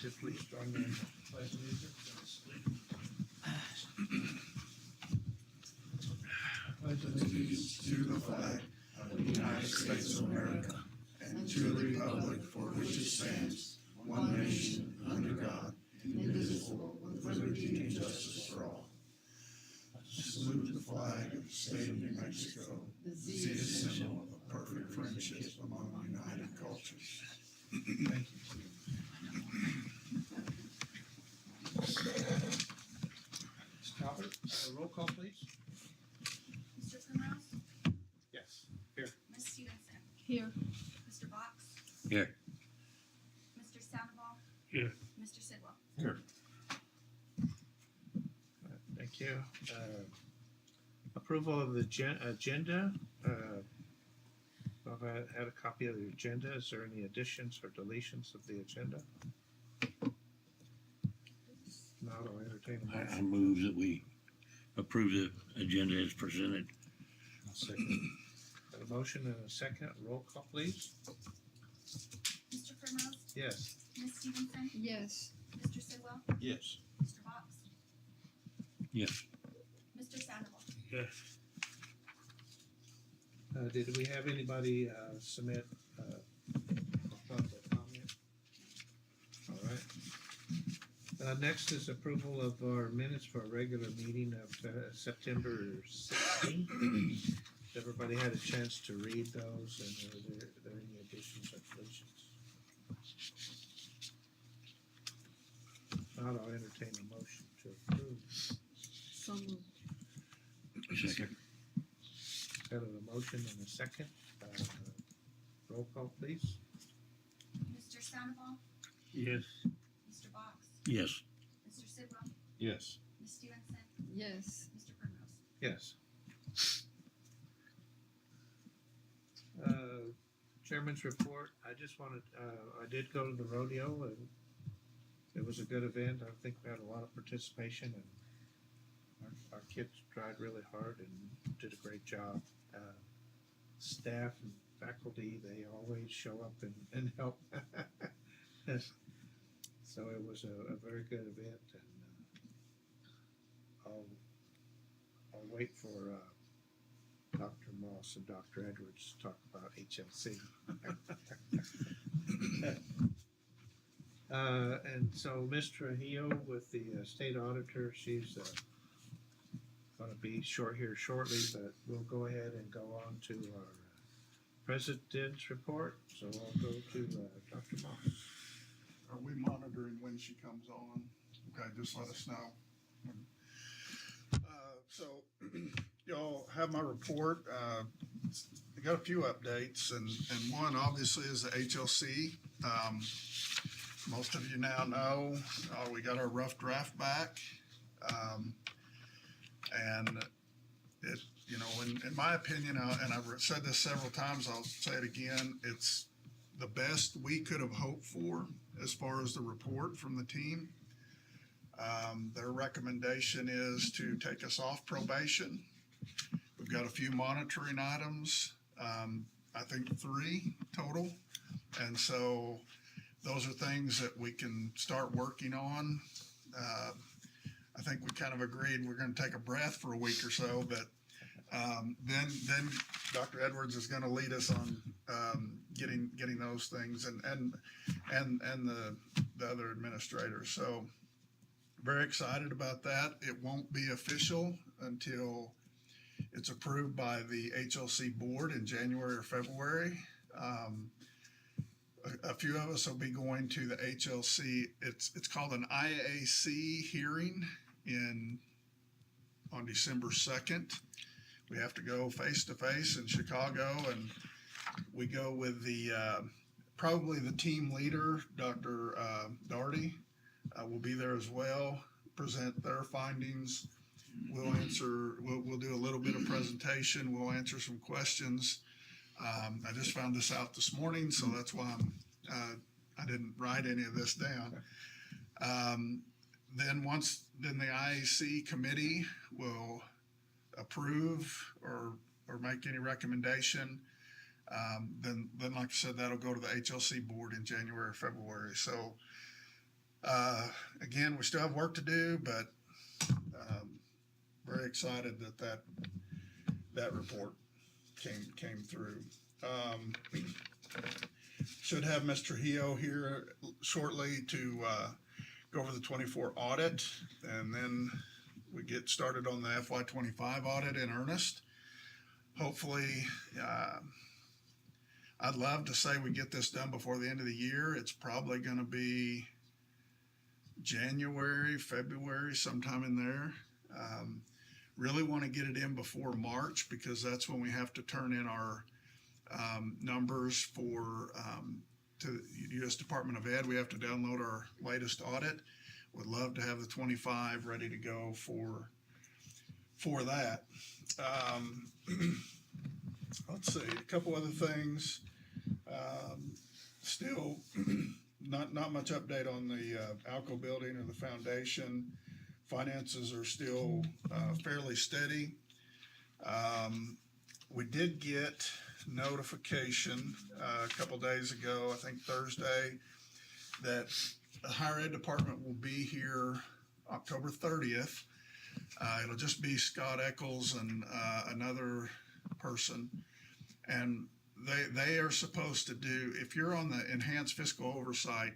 you please join me in the pledge of allegiance? Pledge Allegiance to the flag of the United States of America and to the republic for which it stands, one nation, under God, indivisible, with liberty and justice for all. Salute the flag of the state of New Mexico, the symbol of perfect friendship among united cultures. Thank you. Ms. Talbot, roll call, please. Mr. Primrose? Yes. Here. Ms. Stevenson? Here. Mr. Box? Here. Mr. Sandoval? Here. Mr. Sidwell? Here. Thank you. Approval of the agenda. I've had a copy of the agenda. Is there any additions or deletions of the agenda? Now I'll entertain a I motion. move that we approve the agenda as presented. I'll second. Got a motion and a second. Roll call, please. Mr. Primrose? Yes. Ms. Stevenson? Yes. Mr. Sidwell? Yes. Mr. Box? Yes. Mr. Sandoval? Yes. Did we have anybody submit public comment? All right. Next is approval of our minutes for a regular meeting of September 16th. Everybody had a chance to read those, and are there any additions or deletions? Not, I'll entertain a motion to approve. So moved. Second. Got a motion and a second. Roll call, please. Mr. Sandoval? Yes. Mr. Box? Yes. Mr. Sidwell? Yes. Ms. Stevenson? Yes. Mr. Primrose? Yes. Chairman's report. I just wanted, I did go to the rodeo, and it was a good event. I think we had a lot of participation, and our kids tried really hard and did a great job. Staff and faculty, they always show up and help. So it was a very good event, and I'll wait for Dr. Moss and Dr. Edwards to talk about HLC. And so Ms. Trujillo with the state auditor, she's going to be short here shortly, but we'll go ahead and go on to our president's report. So I'll go to Dr. Moss. Are we monitoring when she comes on? Okay, just let us know. So y'all have my report. I got a few updates, and one obviously is the HLC. Most of you now know we got our rough draft back, and it, in my opinion, and I've said this several times, I'll say it again, it's the best we could have hoped for as far as the report from the team. Their recommendation is to take us off probation. We've got a few monitoring items, I think 3 total. And so those are things that we can start working on. I think we kind of agreed we're going to take a breath for a week or so, but then Dr. Edwards is going to lead us on getting those things and the other administrators. So very excited about that. It won't be official until it's approved by the HLC board in January or February. A few of us will be going to the HLC. It's called an IAC hearing on December 2nd. We have to go face to face in Chicago, and we go with the probably the team leader, Dr. Darty, will be there as well. Present their findings. We'll do a little bit of presentation. We'll answer some questions. I just found this out this morning, so that's why I didn't write any of this down. Then the IAC committee will approve or make any recommendation. Then like I said, that'll go to the HLC board in January or February. So Again, we still have work to do, but, very excited that report came through. Should have Mr. Trujillo here shortly to, go over the 24 audit, and then we get started on the FY 25 audit in earnest. Hopefully, I'd love to say we get this done before the end of the year. It's probably gonna be January, February, sometime in there. Really want to get it in before March, because that's when we have to turn in our numbers for to the U.S. Department of Ed. We have to download our latest audit. Would love to have the 25 ready to go for that. Let's see, a couple other things. Still not much update on the Alco building or the foundation. Finances are still fairly steady. We did get notification a couple days ago, I think Thursday, that the higher ed department will be here October 30th. It'll just be Scott Eccles and another person. And they are supposed to do, if you're on the enhanced fiscal oversight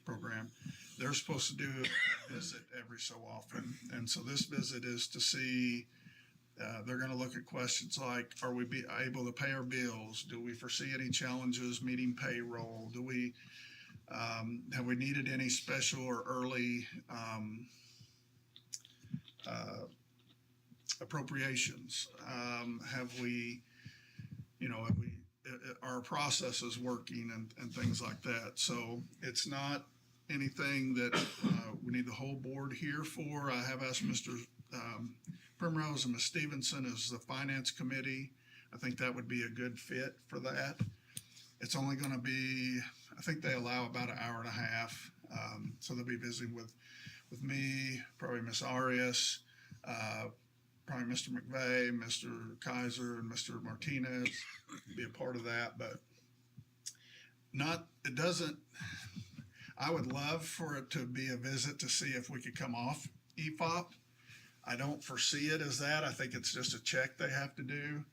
program, they're supposed to do a visit every so often. And so this visit is to see, they're going to look at questions like, are we able to pay our bills? Do we foresee any challenges meeting payroll? Do we, have we needed any special or early appropriations? Have we, our processes working and things like that. So it's not anything that we need the whole board here for. I have asked Mr. Primrose and Ms. Stevenson as the finance committee. I think that would be a good fit for that. It's only going to be, I think they allow about an hour and a half. So they'll be visiting with me, probably Ms. Arias, probably Mr. McVeigh, Mr. Kaiser, and Mr. Martinez be a part of that, but it doesn't, I would love for it to be a visit to see if we could come off EFOP. I don't foresee it as that. I think it's just a check they have to do.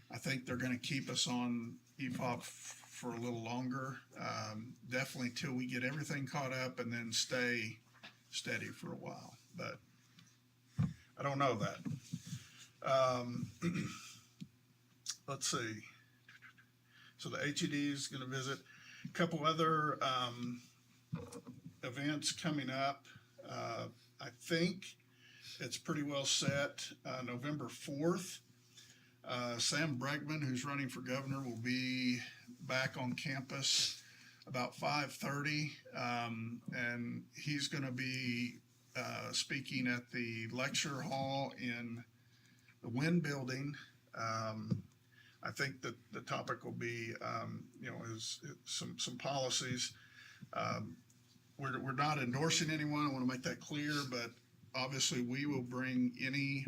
I think they're going to keep us on EFOP for a little longer, definitely till we get everything caught up, and then stay steady for a while, but I don't know that. Let's see. So the HED is going to visit. A couple other events coming up. I think it's pretty well set. November 4th, Sam Bregman, who's running for governor, will be back on campus about 5:30, and he's going to be speaking at the lecture hall in the Wynn building. I think that the topic will be, is some policies. We're not endorsing anyone. I want to make that clear, but obviously we will bring any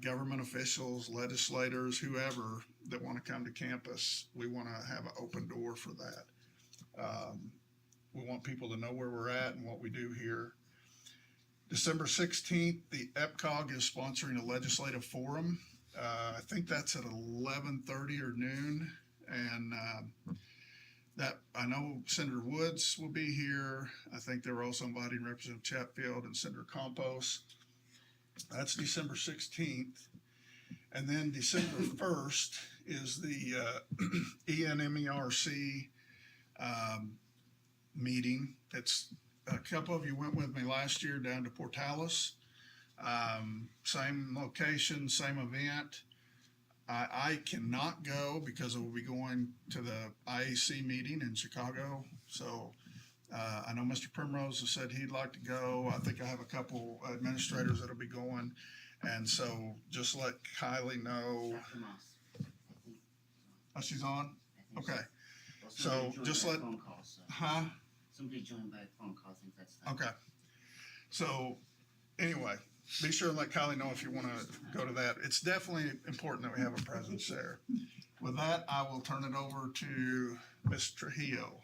government officials, legislators, whoever that want to come to campus. We want to have an open door for that. We want people to know where we're at and what we do here. December 16th, the EPCOG is sponsoring a legislative forum. I think that's at 11:30 or noon. And that, I know Senator Woods will be here. I think they're also inviting Representative Chatfield and Senator Campos. That's December 16th. And then December 1st is the ENMERC meeting. It's a couple of you went with me last year down to Portales. Same location, same event. I cannot go because I will be going to the IAC meeting in Chicago. So I know Mr. Primrose has said he'd like to go. I think I have a couple administrators that'll be going. And so just let Kylie know. Dr. Moss. Oh, she's on? I think Okay. Well, So somebody joined just by let- phone call, so Huh? somebody joined by phone call. I think that's fine. Okay. So anyway, be sure and let Kylie know if you want to go to that. It's definitely important that we have a presence there. With that, I will turn it over to Ms. Trujillo.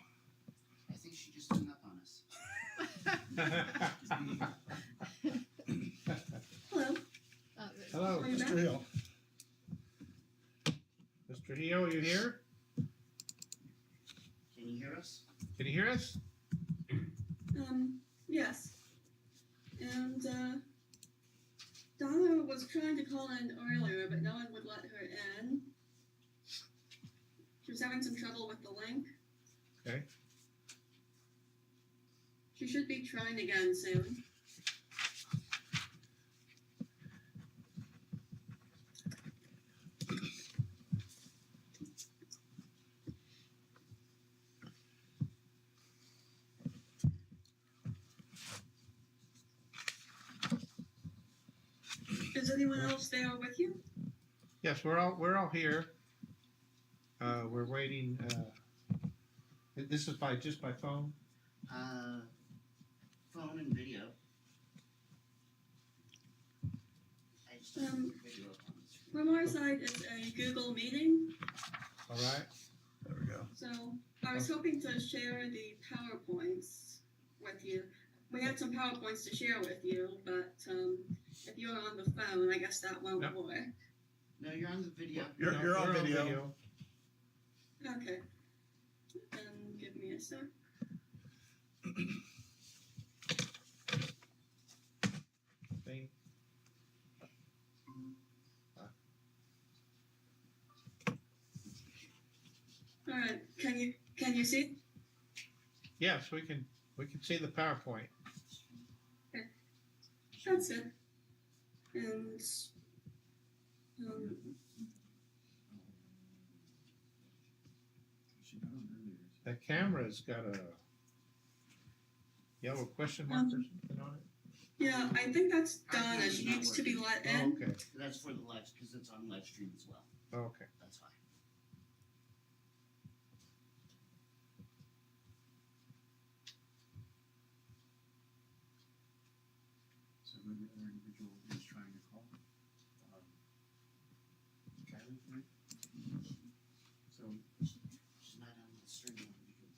I think she just hung up on us. Hello. Hello, Are you back? Mr. Hill. Mr. Hio, you here? Can you hear us? Can you hear us? Yes. And, Donna was trying to call in earlier, but no one would let her in. She was having some trouble with the link. Okay. She should be trying again soon. Is anyone else there with you? Yes, we're all here. We're waiting, this is just by phone? Phone and video. I just don't have video up on the screen. From our side, it's a Google meeting, All right. There we go. so I was hoping to share the PowerPoints with you. We had some PowerPoints to share with you, but if you're on the phone, I guess that won't Yep. work. No, you're on the video. You're on We're video. Okay. Give me a sec. Thing. All right. Can you see? Yes, we can see the PowerPoint. That's it. And um, The camera's got a yellow question mark or something on it. yeah, I think that's Donna. She needs to be let Oh, in. okay. That's for the live, because it's on live stream as well. Okay. That's why. So who the other individual is trying to call? Kylie, right? So, She's not on the stream one because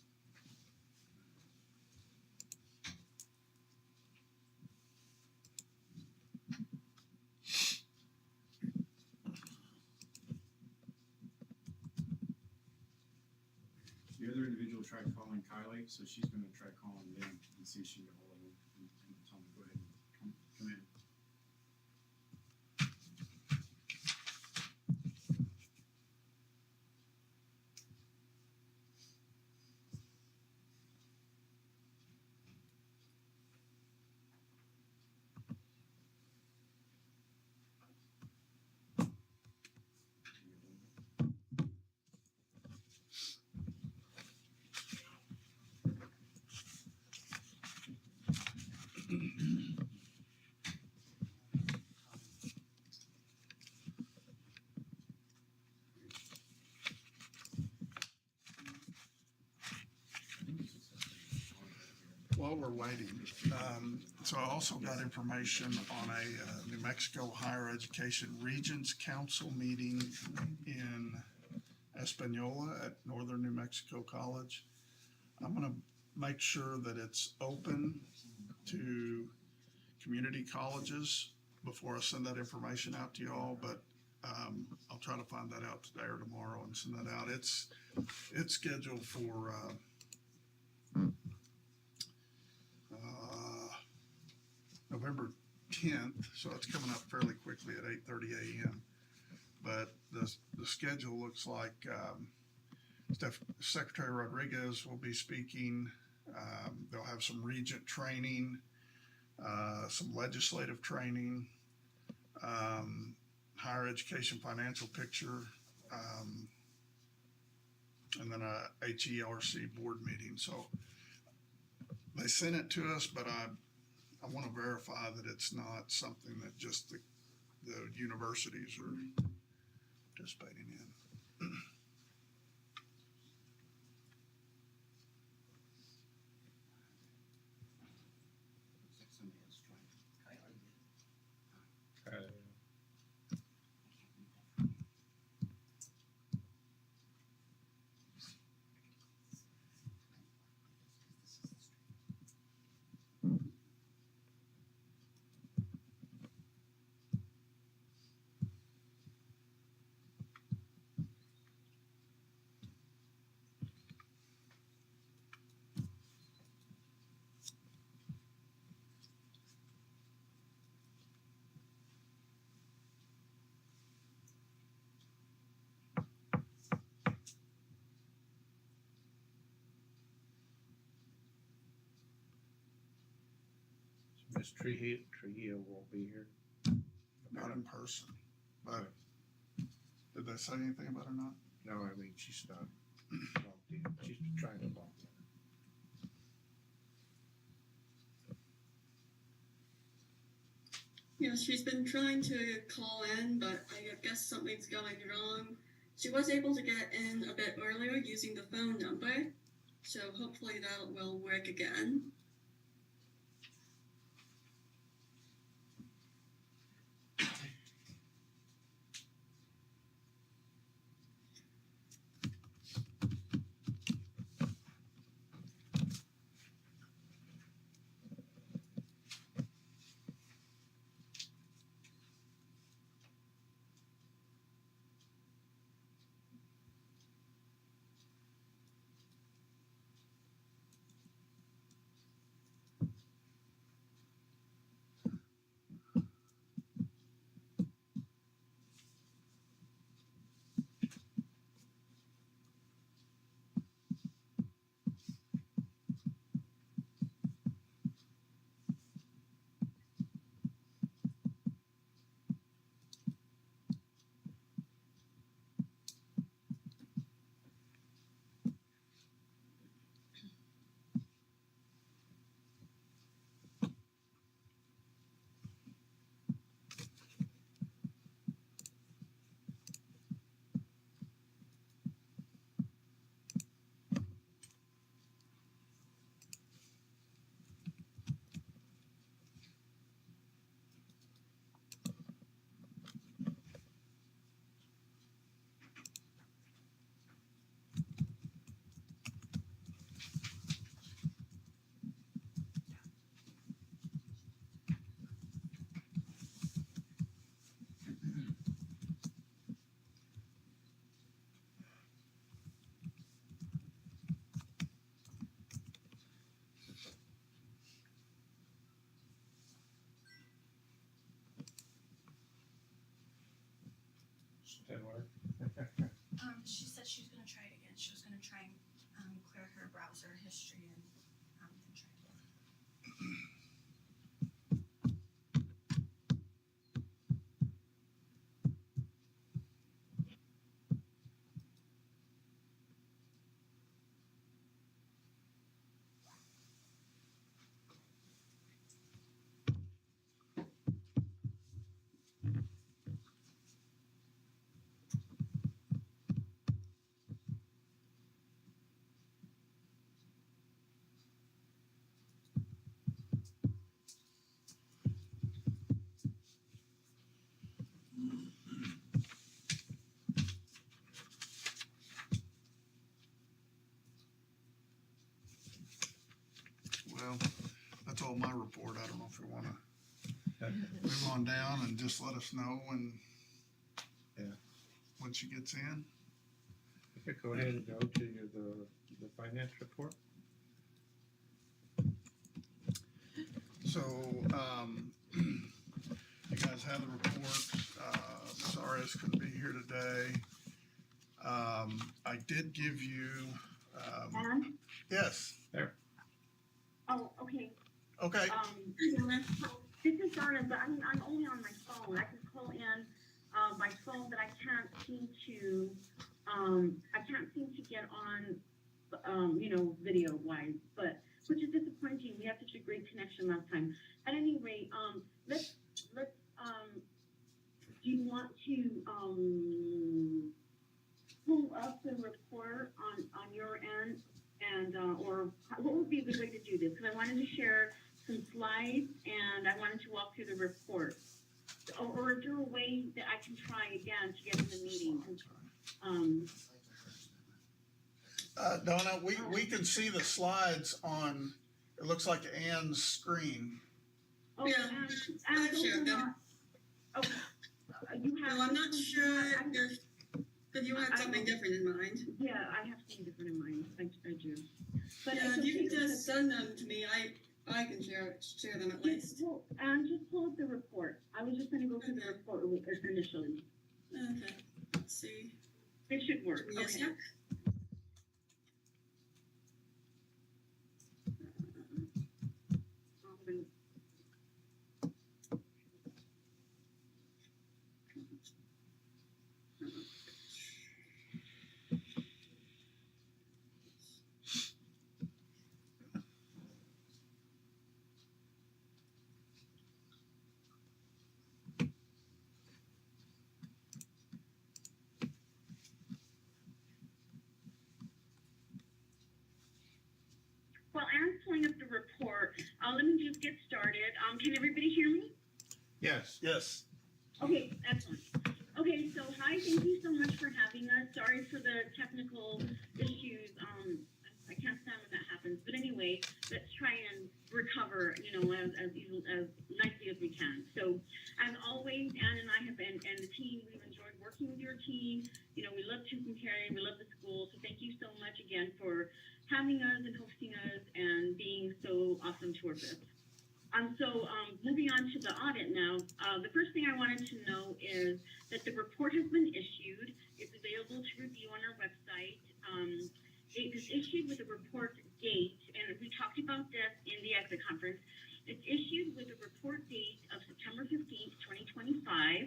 the other individual tried calling Kylie, so she's gonna try calling them and see if she can get hold of them and tell them to go ahead and come in. While we're waiting, so I also got information on a New Mexico Higher Education Regents Council meeting in Espanola at Northern New Mexico College. I'm gonna make sure that it's open to community colleges before I send that information out to y'all, but I'll try to find that out today or tomorrow and send that out. It's scheduled for November 10th, so it's coming up fairly quickly at 8:30 a.m. But the schedule looks like Secretary Rodriguez will be speaking. They'll have some regent training, some legislative training, higher education financial picture, and then a HERC board meeting. So they sent it to us, but I want to verify that it's not something that just the universities are participating in. looks like somebody else joined. Kylie did. I can't read that. This is the stream. Ms. Trujillo won't be here. Not in person, but did they say anything about her not? No, I mean, she's not logged in. She's trying to log in. Yeah, she's been trying to call in, but I guess something's going wrong. She was able to get in a bit earlier using the phone number, so hopefully that will work again. That work? She said she was gonna try it again. She was gonna try and, clear her browser history and, then try it. Well, that's all my report. I don't know if you wanna move on down and just let us know when. Yeah. When she gets in. You could go ahead and go to the finance report. So, you guys have the report. Ms. Arias couldn't be here today. I did give you, Aaron? yes, Oh, okay. okay, This is Donna, but I'm only on my phone. I can call in, by phone, but I can't seem to get on, video wise, which is disappointing. We had such a great connection last time. At any rate, let's, do you want to, pull up the report on your end? And, or what would be a good way to do this? Because I wanted to share some slides and I wanted to walk through the report. Or is there a way that I can try again to get in the meeting? Donna, we can see the slides on, it looks like Ann's screen. Oh, Yeah, and I've those shared are them. not- Oh, you have. No, I'm not sure if you had something different in mind. Yeah, I have something different in mind. I do. But Yeah, it's if you okay can just because- send them to me, I can share them at least. Just pull up the report. I was just gonna go through the report initially. Okay, let's see. It should work. Yes, Okay. sir. pulling up the report. Let me just get started. Can everybody hear me? Yes. Yes. Okay, excellent. Okay, so hi, thank you so much for having us. Sorry for the technical issues. I can't stand when that happens. But anyway, let's try and recover, as nicely as we can. So, as always, Ann and I have been, and the team, we've enjoyed working with your team. We love Tucson County, we love the school. So thank you so much again for having us and hosting us and being so awesome to work with. Moving on to the audit now, the first thing I wanted to know is that the report has been issued. It's available to review on our website. It is issued with a report date, and we talked about this in the exit conference. It's issued with a report date of September 15th, 2025.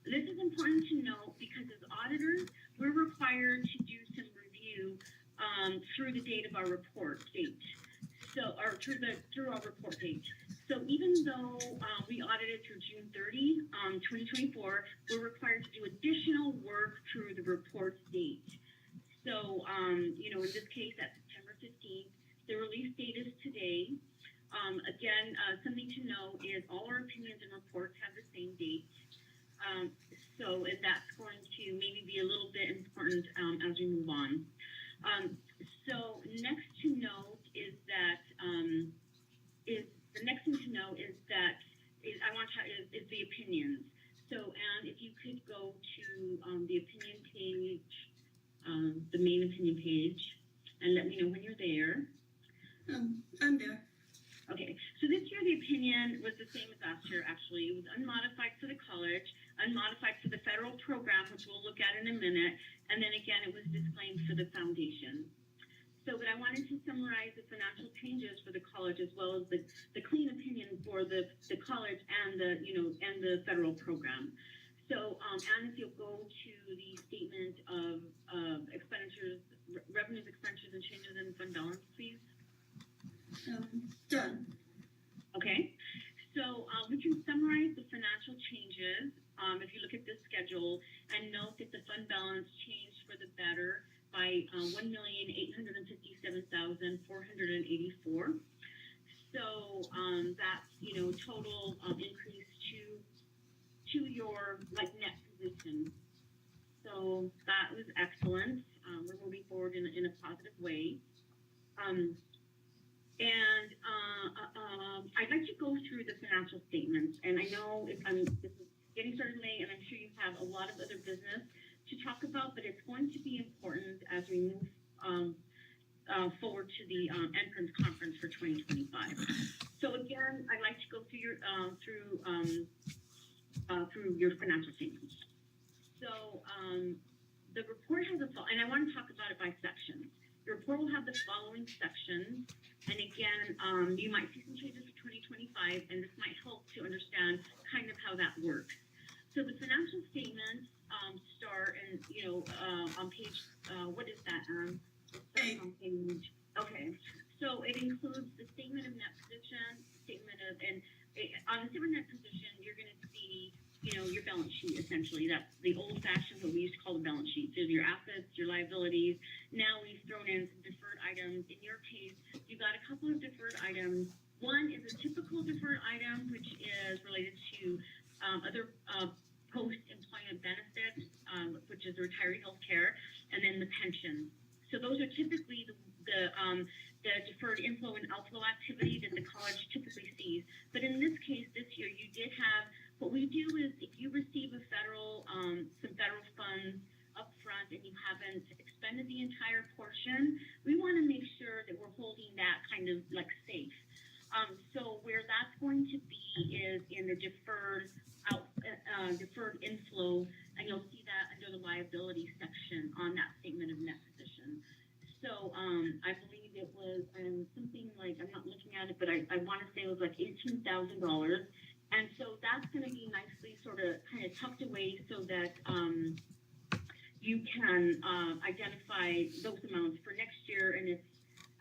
This is important to note because as auditors, we're required to do some review through the date of our report date. Or through our report date. So even though we audited through June 30, 2024, we're required to do additional work through the report date. So, in this case, at September 15th, the release date is today. Again, something to know is all our opinions and reports have the same date. And that's going to maybe be a little bit important as we move on. So next to note is that is the opinions. So Anne, if you could go to the opinion page, the main opinion page, and let me know when you're there. I'm there. Okay, so this year the opinion was the same as last year, actually. It was unmodified for the college, unmodified for the federal program, which we'll look at in a minute, and then again it was disclaimed for the foundation. So, but I wanted to summarize the financial changes for the college as well as the clean opinion for the college and the federal program. So, Anne, if you'll go to the statement of expenditures, revenues, expenditures, and changes in fund balance, please. Done. Okay, so we can summarize the financial changes if you look at this schedule and note that the fund balance changed for the better by $1,857,484. So that's total increase to your net position. So that was excellent. We're moving forward in a positive way. I'd like to go through the financial statements, and I know this is getting started late, and I'm sure you have a lot of other business to talk about, but it's going to be important as we move forward to the entrance conference for 2025. So again, I'd like to go through your financial statements. So the report has and I want to talk about it by sections. The report will have the following sections, and again, you might see some changes for 2025, and this might help to understand kind of how that works. So the financial statements start and on page what is that? Eight. On page, okay. So it includes the statement of net position, on the statement of net position, you're going to see your balance sheet essentially. That's the old-fashioned what we used to call the balance sheet. So your assets, your liabilities. Now we've thrown in some deferred items. In your case, you've got a couple of deferred items. One is a typical deferred item, which is related to other post-employment benefits, which is retiree health care, and then the pension. So those are typically the deferred inflow and outflow activity that the college typically sees. But in this case, this year, you did have, what we do is if you receive some federal funds up front and you haven't expended the entire portion, we want to make sure that we're holding that kind of like safe. So where that's going to be is in the deferred inflow, and you'll see that under the liability section on that statement of net position. So I believe it was something like, I'm not looking at it, but I want to say it was like $18,000. And so that's going to be nicely sort of kind of tucked away so that you can identify those amounts for next year. And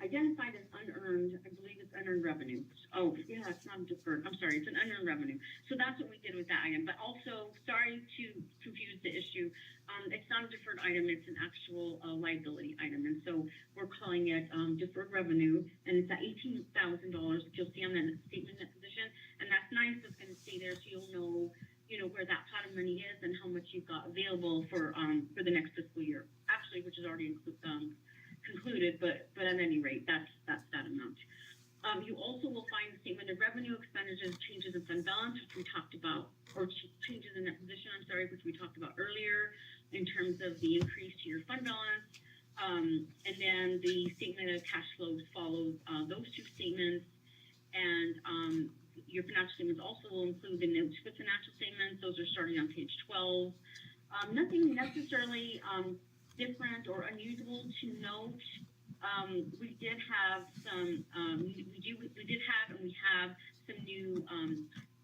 identified as unearned, I believe it's unearned revenue. Oh, yeah, it's not deferred. I'm sorry, it's an unearned revenue. So that's what we did with that item. But also, sorry to confuse the issue. It's not a deferred item, it's an actual liability item. And so we're calling it deferred revenue, and it's at $18,000 that you'll see on that statement of position. And that's nice, it's going to stay there so you'll know, where that pot of money is and how much you've got available for the next fiscal year. Actually, which is already concluded, but at any rate, that's that amount. You also will find the statement of revenue, expenditures, changes in fund balance, which we talked about, or changes in that position, I'm sorry, which we talked about earlier in terms of the increase to your fund balance. And then the statement of cash flows follows those two statements. And your financial statements also will include the notes for financial statements. Those are starting on page 12. Nothing necessarily different or unusual to note. We did have some, we did have and we have some new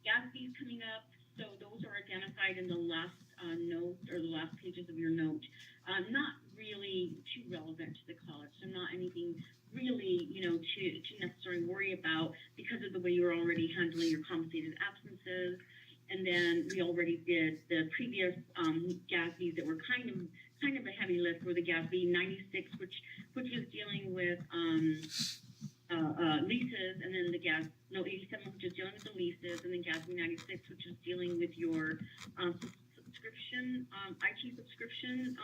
gas fees coming up. So those are identified in the last note or the last pages of your note. Not really too relevant to the college. So not anything really, to necessarily worry about because of the way you're already handling your compensated absences. And then we already did the previous GASBs that were kind of a heavy lift for the GASB 96, which was dealing with leases, and then the 87, which is dealing with the leases, and then GASB 96, which is dealing with your subscription, IT subscription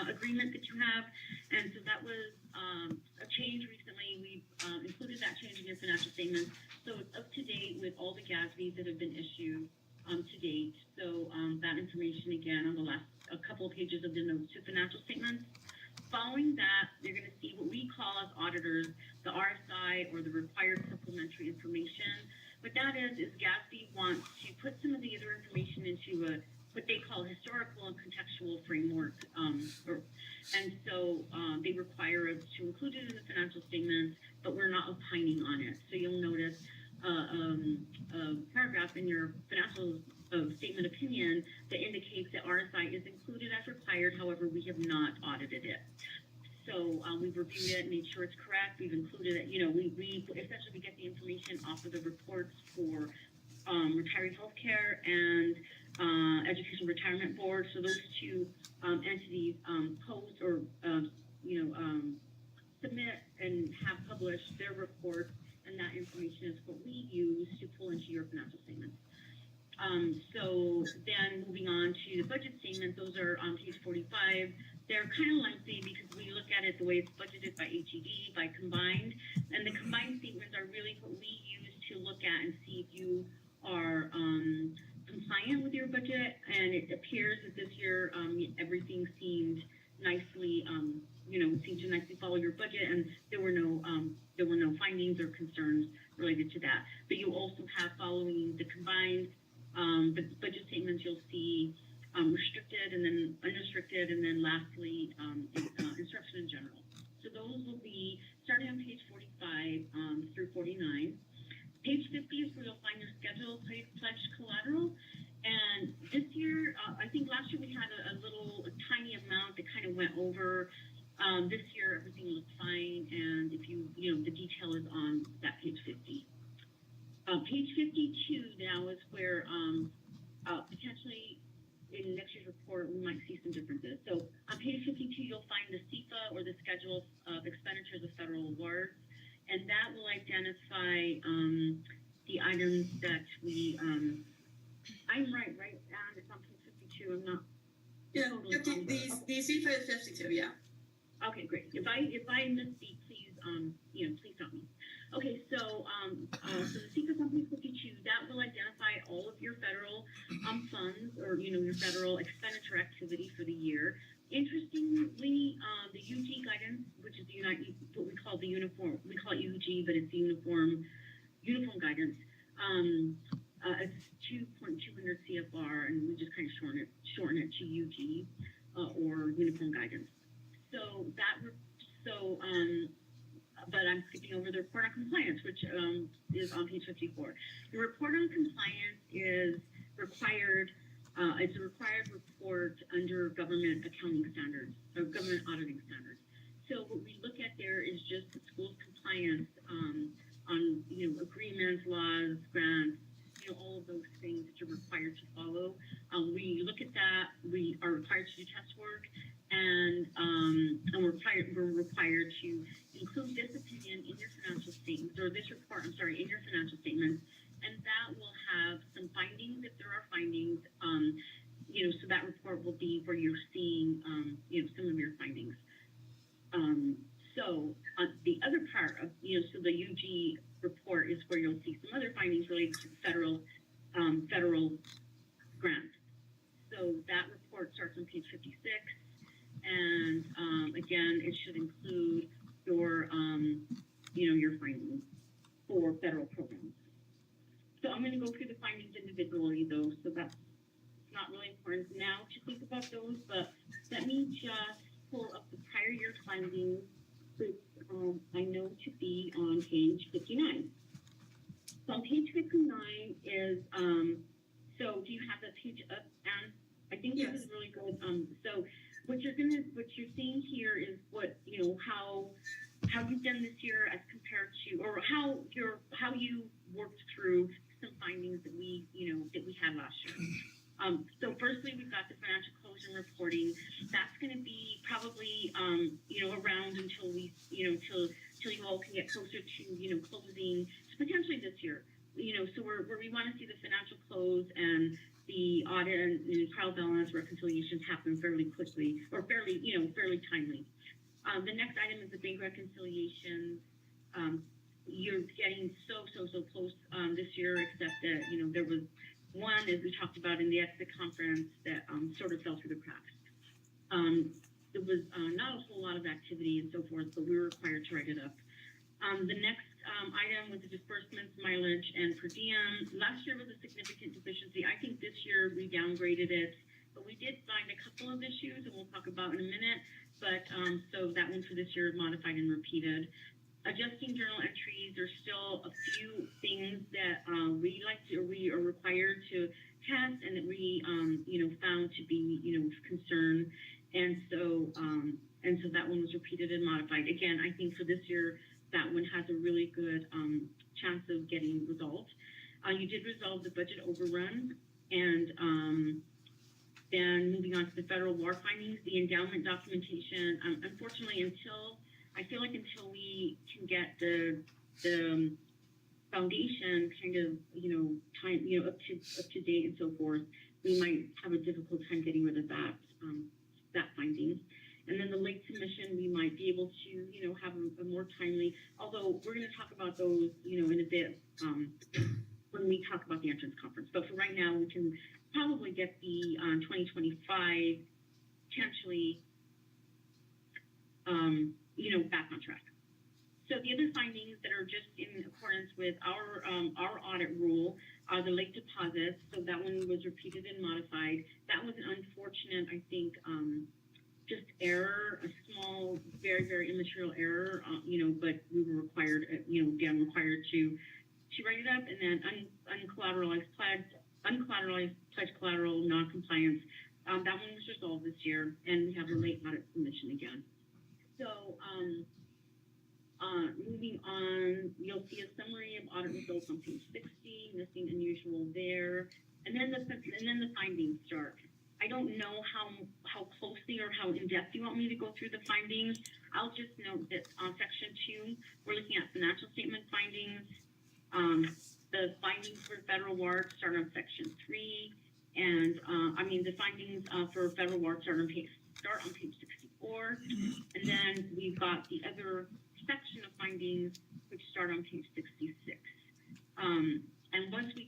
agreement that you have. And so that was a change recently. We've included that change in your financial statements. So it's up to date with all the GASBs that have been issued to date. So that information again on the last a couple of pages of the notes to financial statements. Following that, you're going to see what we call as auditors the RSI, or the required supplementary information. What that is GASB wants to put some of the other information into what they call historical and contextual framework. And so they require us to include it in the financial statements, but we're not opining on it. So you'll notice a paragraph in your financial statement opinion that indicates that RSI is included as required. However, we have not audited it. So we've reviewed it, made sure it's correct. We've included it. We essentially get the information off of the reports for retiree healthcare and Education Retirement Board. So those two entities post or submit and have published their reports, and that information is what we use to pull into your financial statements. So then moving on to the budget statement, those are on page 45. They're kind of lengthy because we look at it the way it's budgeted by HED, by combined. And the combined statements are really what we use to look at and see if you are compliant with your budget. And it appears that this year everything seemed nicely, seemed to nicely follow your budget, and there were no findings or concerns related to that. But you also have, following the combined budget statements, you'll see restricted and then unrestricted, and then lastly instruction in general. So those will be starting on page 45 through 49. Page 50 is where you'll find your schedule pledge collateral. And this year, I think last year we had a tiny amount that kind of went over. This year everything looked fine, and if the detail is on that page 50. Page 52 now is where potentially in next year's report we might see some differences. So on page 52 you'll find the CFA, or the Schedule of Expenditures of Federal Awards, and that will identify the items that we. I'm right, and it's on page 52. I'm not. Yeah, totally 50, the CFA is 52, yeah. Okay, great. If I misspeak, please please stop me. Okay, so so the CFA on page 52, that will identify all of your federal funds, or your federal expenditure activity for the year. Interestingly, the UG guidance, which is what we call the uniform, we call it UG, but it's the uniform guidance. It's 2.200 CFR, and we just kind of shorten it to UG or uniform guidance. But I'm skipping over the report on compliance, which is on page 54. The report on compliance is required. It's a required report under government accounting standards or government auditing standards. So what we look at there is just the school's compliance on agreements, laws, grants, all of those things that you're required to follow. We look at that. We are required to do test work, and we're required to include this opinion in your financial statements, or this report. I'm sorry, in your financial statements, and that will have some findings if there are findings. So that report will be where you're seeing some of your findings. So the other part of so the UG report is where you'll see some other findings related to federal grants. So that report starts on page 56, and again, it should include your your findings for federal programs. So I'm going to go through the findings individually, though, so that's not really important now to think about those. But let me just pull up the prior year findings, which I know to be on page 59. So on page 59 is, so do you have that page up, Anne? I think this is really good. So what you're seeing here is what, how you've done this year as compared to, or how you worked through some findings that we had last year. So firstly, we've got the financial closure and reporting. That's going to be probably, around until we, till you all can get closer to, closing, potentially this year. So where we want to see the financial close and the audit and trial balance reconciliations happen fairly quickly, or fairly timely. The next item is the bank reconciliations. You're getting so close this year, except that, there was one, as we talked about in the exit conference, that sort of fell through the cracks. There was not a whole lot of activity and so forth, but we were required to write it up. The next item was the disbursements, mileage, and per diem. Last year was a significant deficiency. I think this year we downgraded it, but we did find a couple of issues, and we'll talk about in a minute. But so that one for this year is modified and repeated. Adjusting journal entries, there's still a few things that we are required to test, and that we found to be concern, and so that one was repeated and modified. Again, I think for this year that one has a really good chance of getting resolved. You did resolve the budget overrun, and then moving on to the federal war findings, the endowment documentation. Unfortunately, until we can get the foundation kind of up to date and so forth, we might have a difficult time getting rid of that finding. And then the late submission, we might be able to have a more timely. Although we're going to talk about those in a bit when we talk about the entrance conference. But for right now, we can probably get the 2025 potentially back on track. So the other findings that are just in accordance with our audit rule are the late deposits. So that one was repeated and modified. That was an unfortunate, I think, just error, a small, very, very immaterial error, but we were required, required to write it up. And then uncollateralized pledge collateral non-compliance. That one was resolved this year, and we have a late audit submission again. So moving on, you'll see a summary of audit results on page 60. Nothing unusual there. And then the findings start. I don't know how closely or how in depth you want me to go through the findings. I'll just note that on section 2, we're looking at financial statement findings. The findings for federal warrants start on section 3, and the findings for federal warrants start on page 64, and then we've got the other section of findings which start on page 66. And once we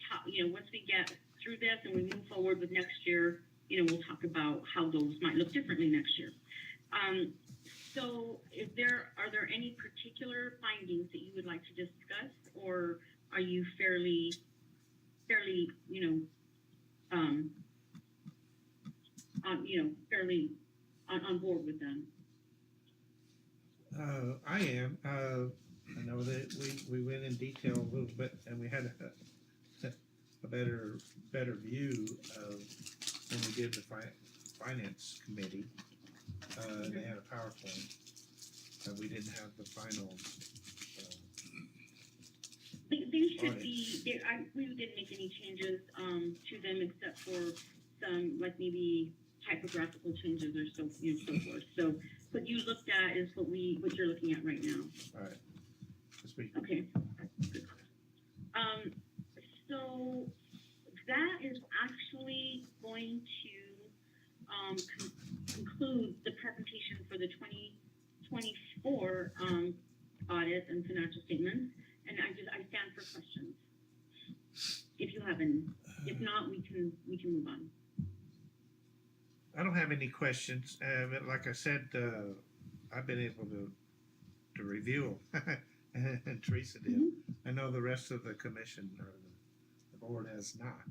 get through this and we move forward with next year, we'll talk about how those might look differently next year. So are there any particular findings that you would like to discuss, or are you fairly on board with them? I am. I know that we went in detail a little bit, and we had a better view of when we did the finance committee. They had a PowerPoint. we didn't have the final, They should Audit. be, we didn't make any changes, to them except for some, like maybe typographical changes or so, so forth. So what you looked at is what you're looking at right now. alright. This week, Okay. So that is actually going to, conclude the presentation for the 2024, audit and financial statements. And I stand for questions. If you have any. If not, we can move on. I don't have any questions, but like I said, I've been able to review them, and Teresa did. I know the rest of the commission or the board has not.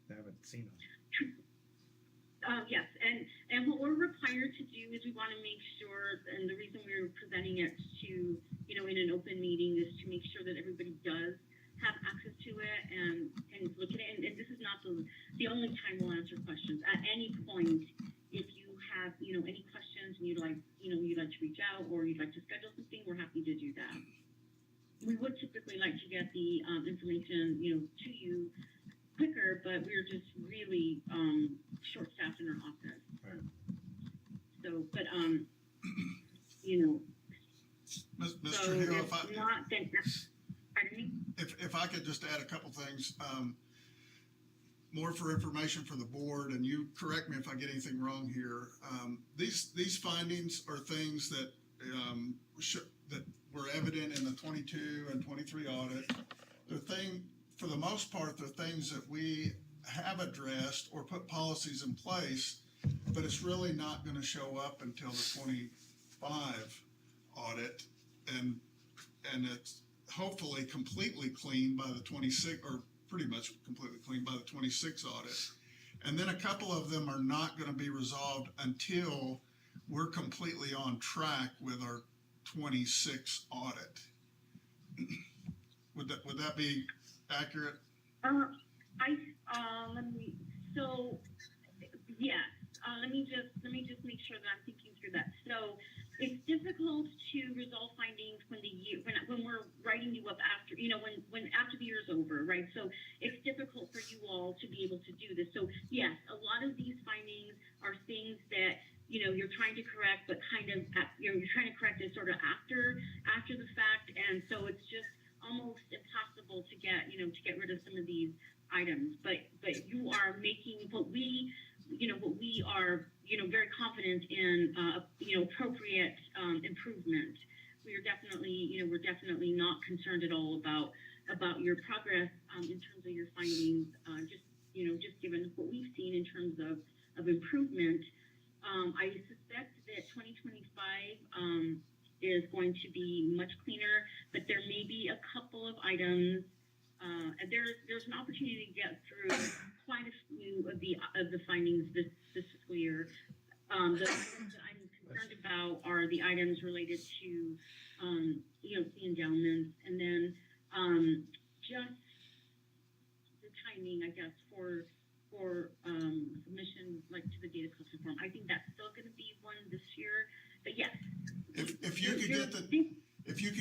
They haven't seen them. Yes, and what we're required to do is we want to make sure, and the reason we're presenting it to, in an open meeting is to make sure that everybody does have access to it and look at it. And this is not the only time we'll answer questions. At any point, if you have, any questions and you'd like to reach out or you'd like to schedule something, we're happy to do that. We would typically like to get the information, to you quicker, but we're just really short-staffed in our office. Right. So, but Mr. so Hill, if not, then pardon me. if I could just add a couple things, more for information for the board, and you correct me if I get anything wrong here. These findings are things that that were evident in the 22 and 23 audit. For the most part, they're things that we have addressed or put policies in place, but it's really not going to show up until the 25 audit, and it's hopefully completely clean by the 26, or pretty much completely clean by the 26 audit. And then a couple of them are not going to be resolved until we're completely on track with our 26 audit. Would that be accurate? Let me just make sure that I'm thinking through that. So it's difficult to resolve findings when we're writing you up after, when after the year is over, right? So it's difficult for you all to be able to do this. So yes, a lot of these findings are things that, you're trying to correct, but kind of, you're trying to correct it sort of after the fact. And so it's just almost impossible to get rid of some of these items. But you are making what we are, very confident in, appropriate appropriate improvement. We're definitely not concerned at all about your progress in terms of your findings. Just given what we've seen in terms of improvement, I suspect that 2025 is going to be much cleaner, but there may be a couple of items. And there's an opportunity to get through quite a few of the findings this fiscal year. The items that I'm concerned about are the items related to the endowments, and then just the timing, I guess, for submission to the data collection form. I think that's still going to be one this year, but yes. If you could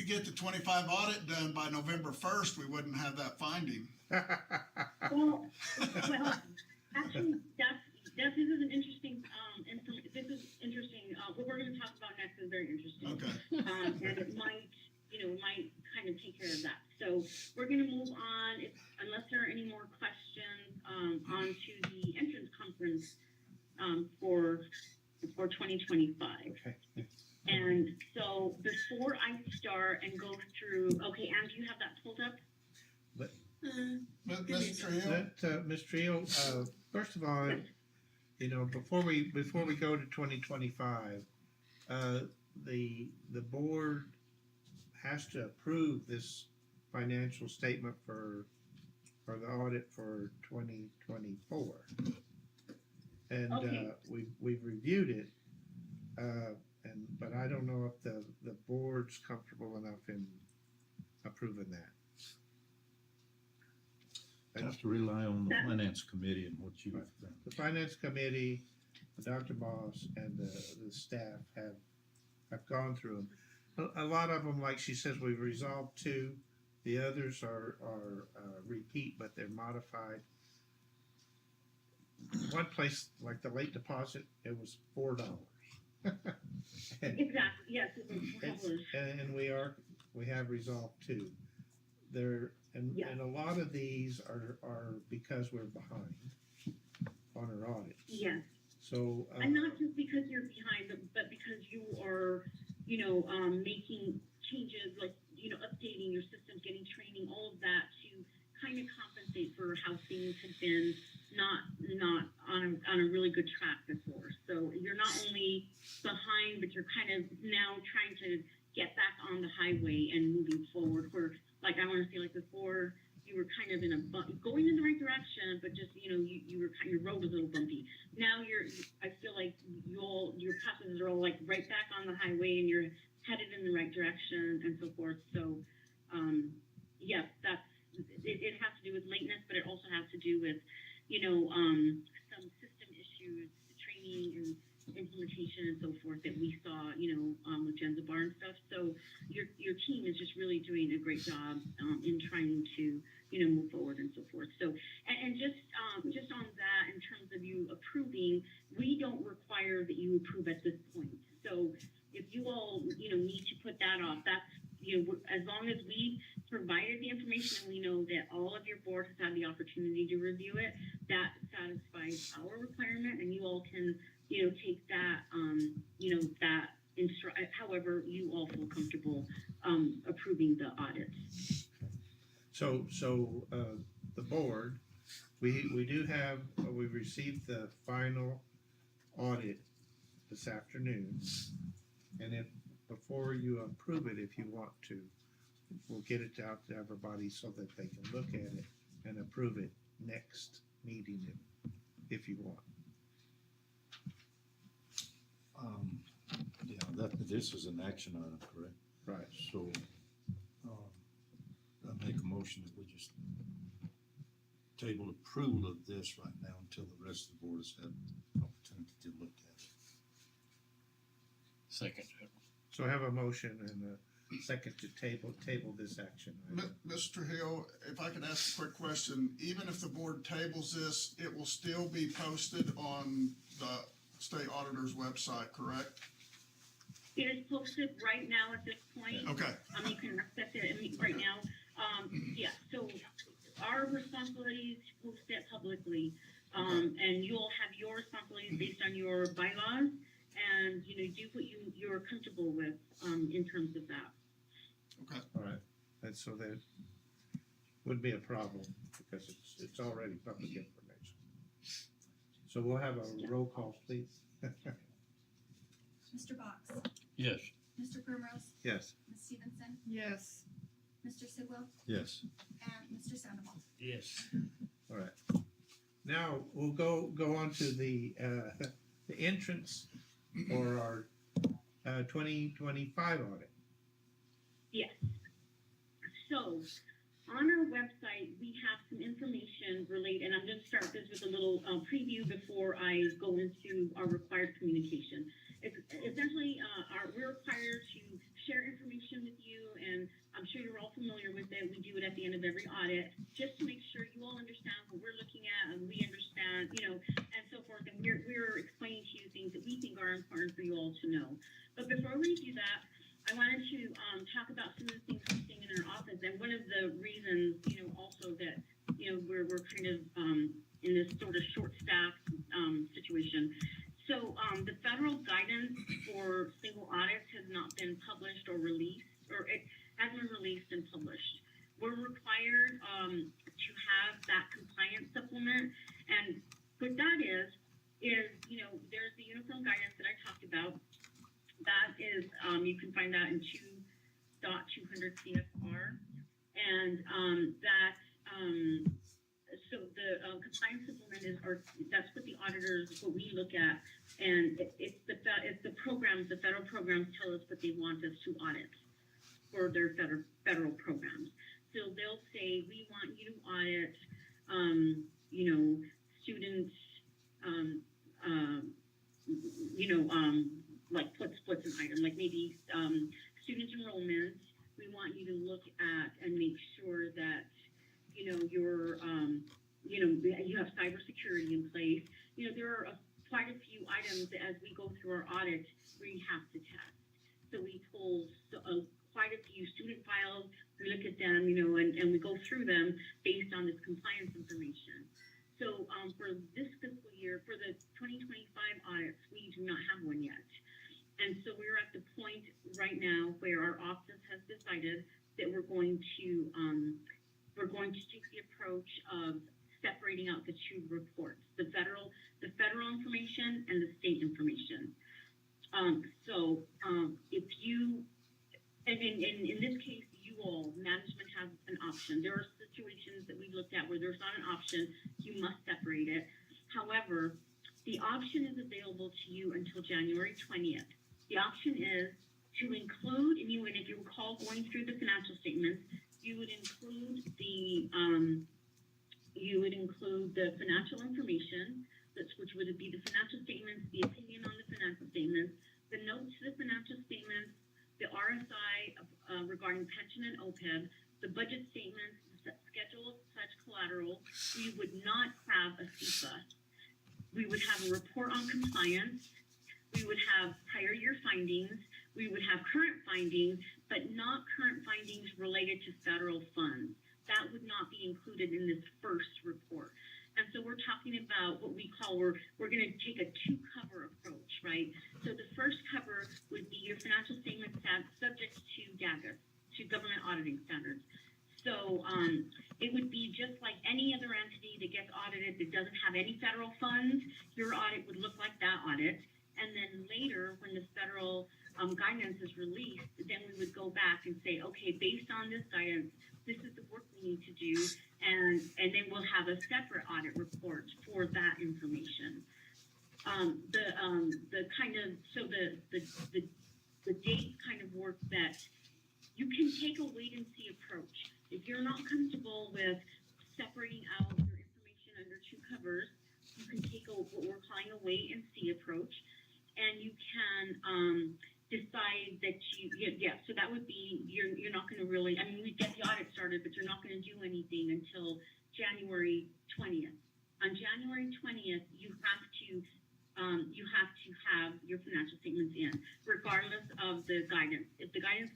get the 25 audit done by November 1st, we wouldn't have that finding. Well, actually, this is an interesting. This is interesting. What we're going to talk about next is very interesting. Okay. And it might kind of take care of that. So we're going to move on. Unless there are any more questions, on to the entrance conference for 2025. Okay. And so before I start and go through, okay, Anne, do you have that pulled up? Mr. Hill? Ms. Trio, first of all, before we go to 2025, the board has to approve this financial statement for the audit for 2024. And Okay. we've reviewed it, but I don't know if the board's comfortable enough in approving that. Have to rely on the finance committee and what you've done. The finance committee, Dr. Moss, and the staff have gone through them. A lot of them, like she says, we've resolved two. The others are repeat, but they're modified. One place, like the late deposit, it was $4. Exactly, yes, it was published. And we have resolved two. Yeah. And a lot of these are because we're behind on our audits. Yes, So, and not just because you're behind, but because you are, making changes, like, updating your systems, getting training, all of that to kind of compensate for how things had been not on a really good track before. So you're not only behind, but you're kind of now trying to get back on the highway and moving forward. Where, like, I want to say, like before, you were kind of going in the right direction, but just you were kind of, your road was a little bumpy. Now I feel like your processes are all like right back on the highway, and you're headed in the right direction and so forth. So, yes, it has to do with lateness, but it also has to do with some system issues, training and implementation and so forth that we saw, with Genzabar and stuff. So your team is just really doing a great job in trying to, move forward and so forth. So, and just on that, in terms of you approving, we don't require that you approve at this point. So if you all, need to put that off, that's, as long as we provided the information and we know that all of your board has had the opportunity to review it, that satisfies our requirement, and you all can, take that, however you all feel comfortable approving the audits. So the board, we do have, we received the final audit this afternoon. And before you approve it, if you want to, we'll get it out to everybody so that they can look at it and approve it next meeting if you want. Yeah, this is an action item, correct? Right. So, I make a motion that we just table approval of this right now until the rest of the board has had an opportunity to look at it. Second. So I have a motion and a second to table this action item. Mr. Hill, if I could ask a quick question, even if the board tables this, it will still be posted on the state auditor's website, correct? It is posted right now at this point. Okay, You can access it right now. Yeah, so our responsibility is to post it publicly. And you'll have your responsibilities based on your bylaws, and, do what you're comfortable with, in terms of that. okay. All right. And so that wouldn't be a problem because it's already public information. So we'll have a roll call, please. Mr. Box, Yes. Mr. Primrose, Yes. Ms. Stevenson, Yes. Mr. Sidwell, Yes. and Mr. Sandoval. Yes. All right. Now we'll go on to the entrance for our 2025 audit. Yes. So, on our website, we have some information related, and I'm going to start this with a little preview before I go into our required communication. It's essentially, we're required to share information with you, and I'm sure you're all familiar with it. We do it at the end of every audit, just to make sure you all understand what we're looking at, and we understand, and so forth. And we're explaining to you things that we think are important for you all to know. But before we do that, I wanted to talk about some of the things we're seeing in our office, and one of the reasons, also that, we're kind of in this sort of short-staffed situation. So the federal guidance for single audits has not been published or released, or it hasn't been released and published. We're required to have that compliance supplement, and what that is, there's the uniform guidance that I talked about. That is, you can find that in 2.200 CFR, and so the compliance supplement that's what the auditors, what we look at, and it's the programs, the federal programs tell us what they want us to audit for their federal programs. So they'll say, we want you to audit, students, like what's an item, like maybe student documents, we want you to look at and make sure that, you know, you have cybersecurity in place. You know, there are quite a few items that as we go through our audit, we have to test. So we pull quite a few student files, we look at them, you know, and we go through them based on this compliance information. So for this fiscal year, for the 2025 audits, we do not have one yet. And so we're at the point right now where our office has decided that we're going to take the approach of separating out the two reports, the federal information and the state information. If you, and in this case, you all, management has an option. There are situations that we looked at where there's not an option, you must separate it. However, the option is available to you until January 20th. The option is to include, and if you recall going through the financial statements, you would include the financial information, which would be the financial statements, the opinion on the financial statements, the notes to the financial statements, the RSI regarding pension and OPEB, the budget statements, the schedule of such collateral. We would not have a CIFA. We would have a report on compliance. We would have prior year findings. We would have current findings, but not current findings related to federal funds. That would not be included in this first report. And so we're talking about what we call, we're going to take a two-cover approach, right? So the first cover would be your financial statement subject to GAGA, to government auditing standards. So it would be just like any other entity that gets audited that doesn't have any federal funds. Your audit would look like that audit. And then later, when the federal guidance is released, then we would go back and say, okay, based on this guidance, this is the work we need to do, and then we'll have a separate audit report for that information. The date kind of work that you can take a wait and see approach. If you're not comfortable with separating out your information under two covers, you can take what we're calling a wait and see approach, and you can decide that so that would be, you're not going to really, I mean, we get the audit started, but you're not going to do anything until January 20th. On January 20th, you have to have your financial statements in, regardless of the guidance. If the guidance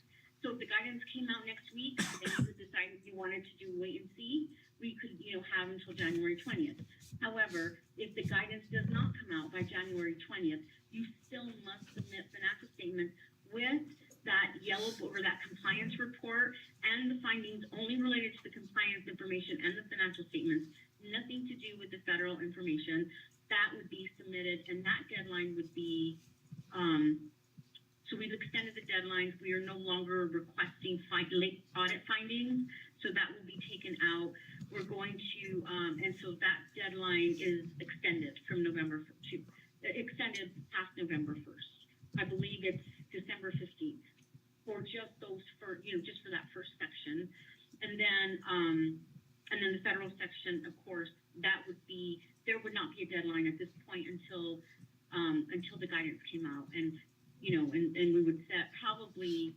came out next week, and you could decide if you wanted to do wait and see, we could, have until January 20th. However, if the guidance does not come out by January 20th, you still must submit financial statements with that yellow book or that compliance report and the findings only related to the compliance information and the financial statements, nothing to do with the federal information. That would be submitted, and that deadline would be, so we've extended the deadlines. We are no longer requesting late audit findings, so that will be taken out. We're going to, and so that deadline is extended from extended past November 1st. I believe it's December 15th for just just for that first section. And then the federal section, of course, there would not be a deadline at this point until the guidance came out. And we would set probably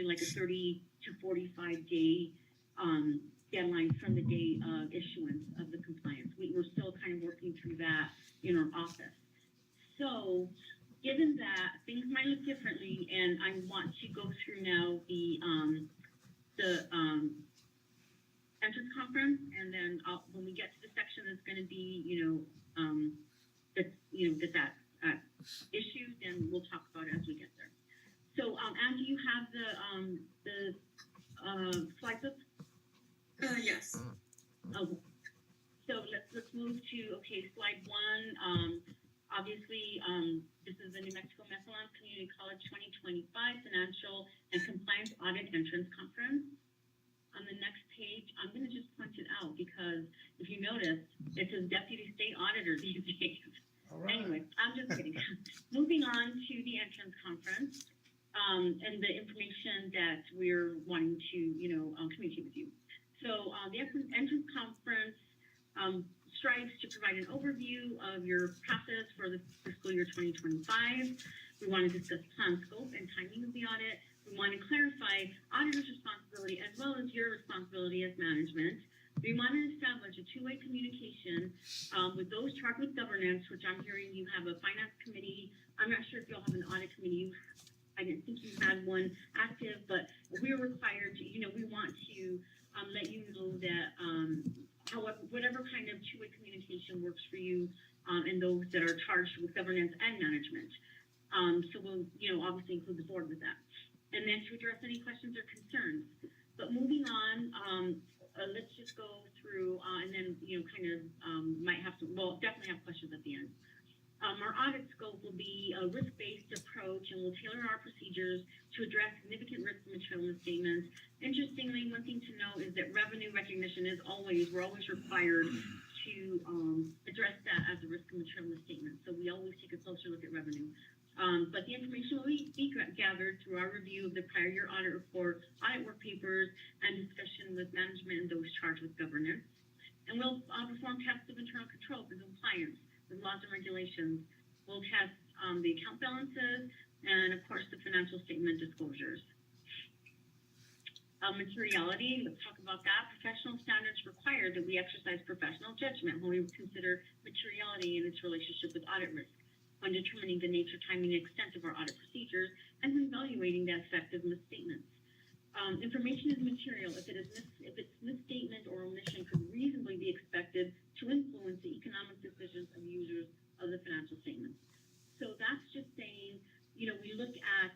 like a 30 to 45 day deadline from the day of issuance of the compliance. We're still kind of working through that in our office. So given that things might look differently, and I want to go through now the entrance conference, and then when we get to the section that's going to be, that issue, then we'll talk about it as we get there. So, Anne, do you have the slides up? Yes. Oh, so let's move to slide 1. Obviously, this is the New Mexico Mesalands Community College 2025 Financial and Compliance Audit Entrance Conference. On the next page, I'm going to just point it out because if you notice, it says Deputy State Auditor these days. All right. Anyway, I'm just kidding. Moving on to the entrance conference and the information that we're wanting to, communicate with you. So the entrance conference strives to provide an overview of your process for the fiscal year 2025. We want to discuss plan, scope, and timing of the audit. We want to clarify auditor's responsibility as well as your responsibility as management. We want to establish a two-way communication with those charged with governance, which I'm hearing you have a finance committee. I'm not sure if you'll have an audit committee. I didn't think you had one active, but we're required to, we want to let you know that however, whatever kind of two-way communication works for you and those that are charged with governance and management. So we'll, obviously include the board with that. And then to address any questions or concerns. But moving on, let's just go through and then, might have to, definitely have questions at the end. Our audit scope will be a risk-based approach, and we'll tailor our procedures to address significant risk material misstatements. Interestingly, one thing to know is that revenue recognition is we're always required to address that as a risk and material misstatement. So we always take a closer look at revenue. But the information will be gathered through our review of the prior year audit report, audit work papers, and discussion with management and those charged with governance. And we'll perform tests of internal controls and compliance with laws and regulations. We'll test the account balances and, of course, the financial statement disclosures. Materiality, let's talk about that. Professional standards require that we exercise professional judgment when we consider materiality and its relationship with audit risk, when determining the nature, timing, and extent of our audit procedures, and when evaluating the effect of misstatements. Information is material if its misstatement or omission could reasonably be expected to influence the economic decisions of users of the financial statements. So that's just saying, we look at,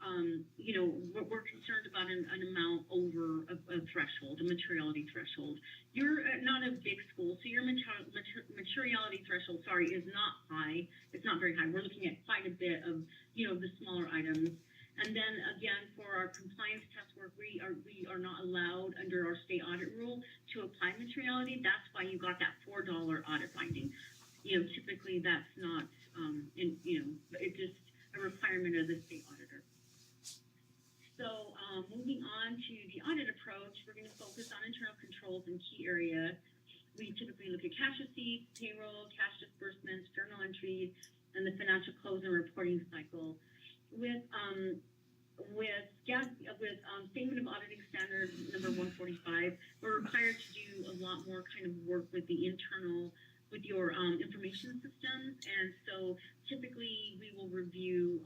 we're concerned about an amount over a threshold, a materiality threshold. You're not a big school, so your materiality threshold, is not high. It's not very high. We're looking at quite a bit of, the smaller items. And then again, for our compliance test work, we are not allowed under our state audit rule to apply materiality. That's why you got that $4 audit finding. Typically that's not, it's just a requirement of the state auditor. So moving on to the audit approach, we're going to focus on internal controls in key areas. We typically look at cash receipts, payroll, cash disbursements, journal entries, and the financial close and reporting cycle. With statement of auditing standard number 145, we're required to do a lot more kind of work with your information systems, and so typically we will review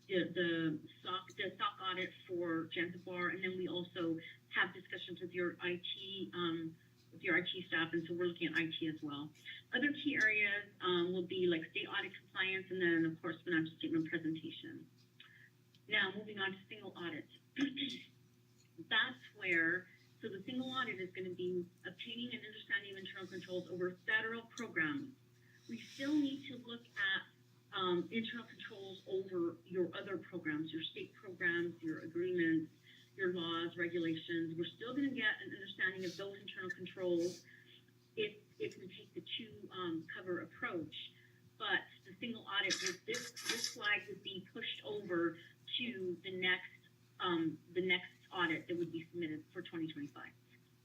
the SOC audit for Janzibar, and then we also have discussions with your IT staff, and so we're looking at IT as well. Other key areas will be like state audit compliance, and then of course financial statement presentation. Now moving on to single audit. That's where, so the single audit is going to be obtaining an understanding of internal controls over federal programs. We still need to look at internal controls over your other programs, your state programs, your agreements, your laws, regulations. We're still going to get an understanding of those internal controls if we take the two cover approach. But the single audit, this slide would be pushed over to the next audit that would be submitted for 2025,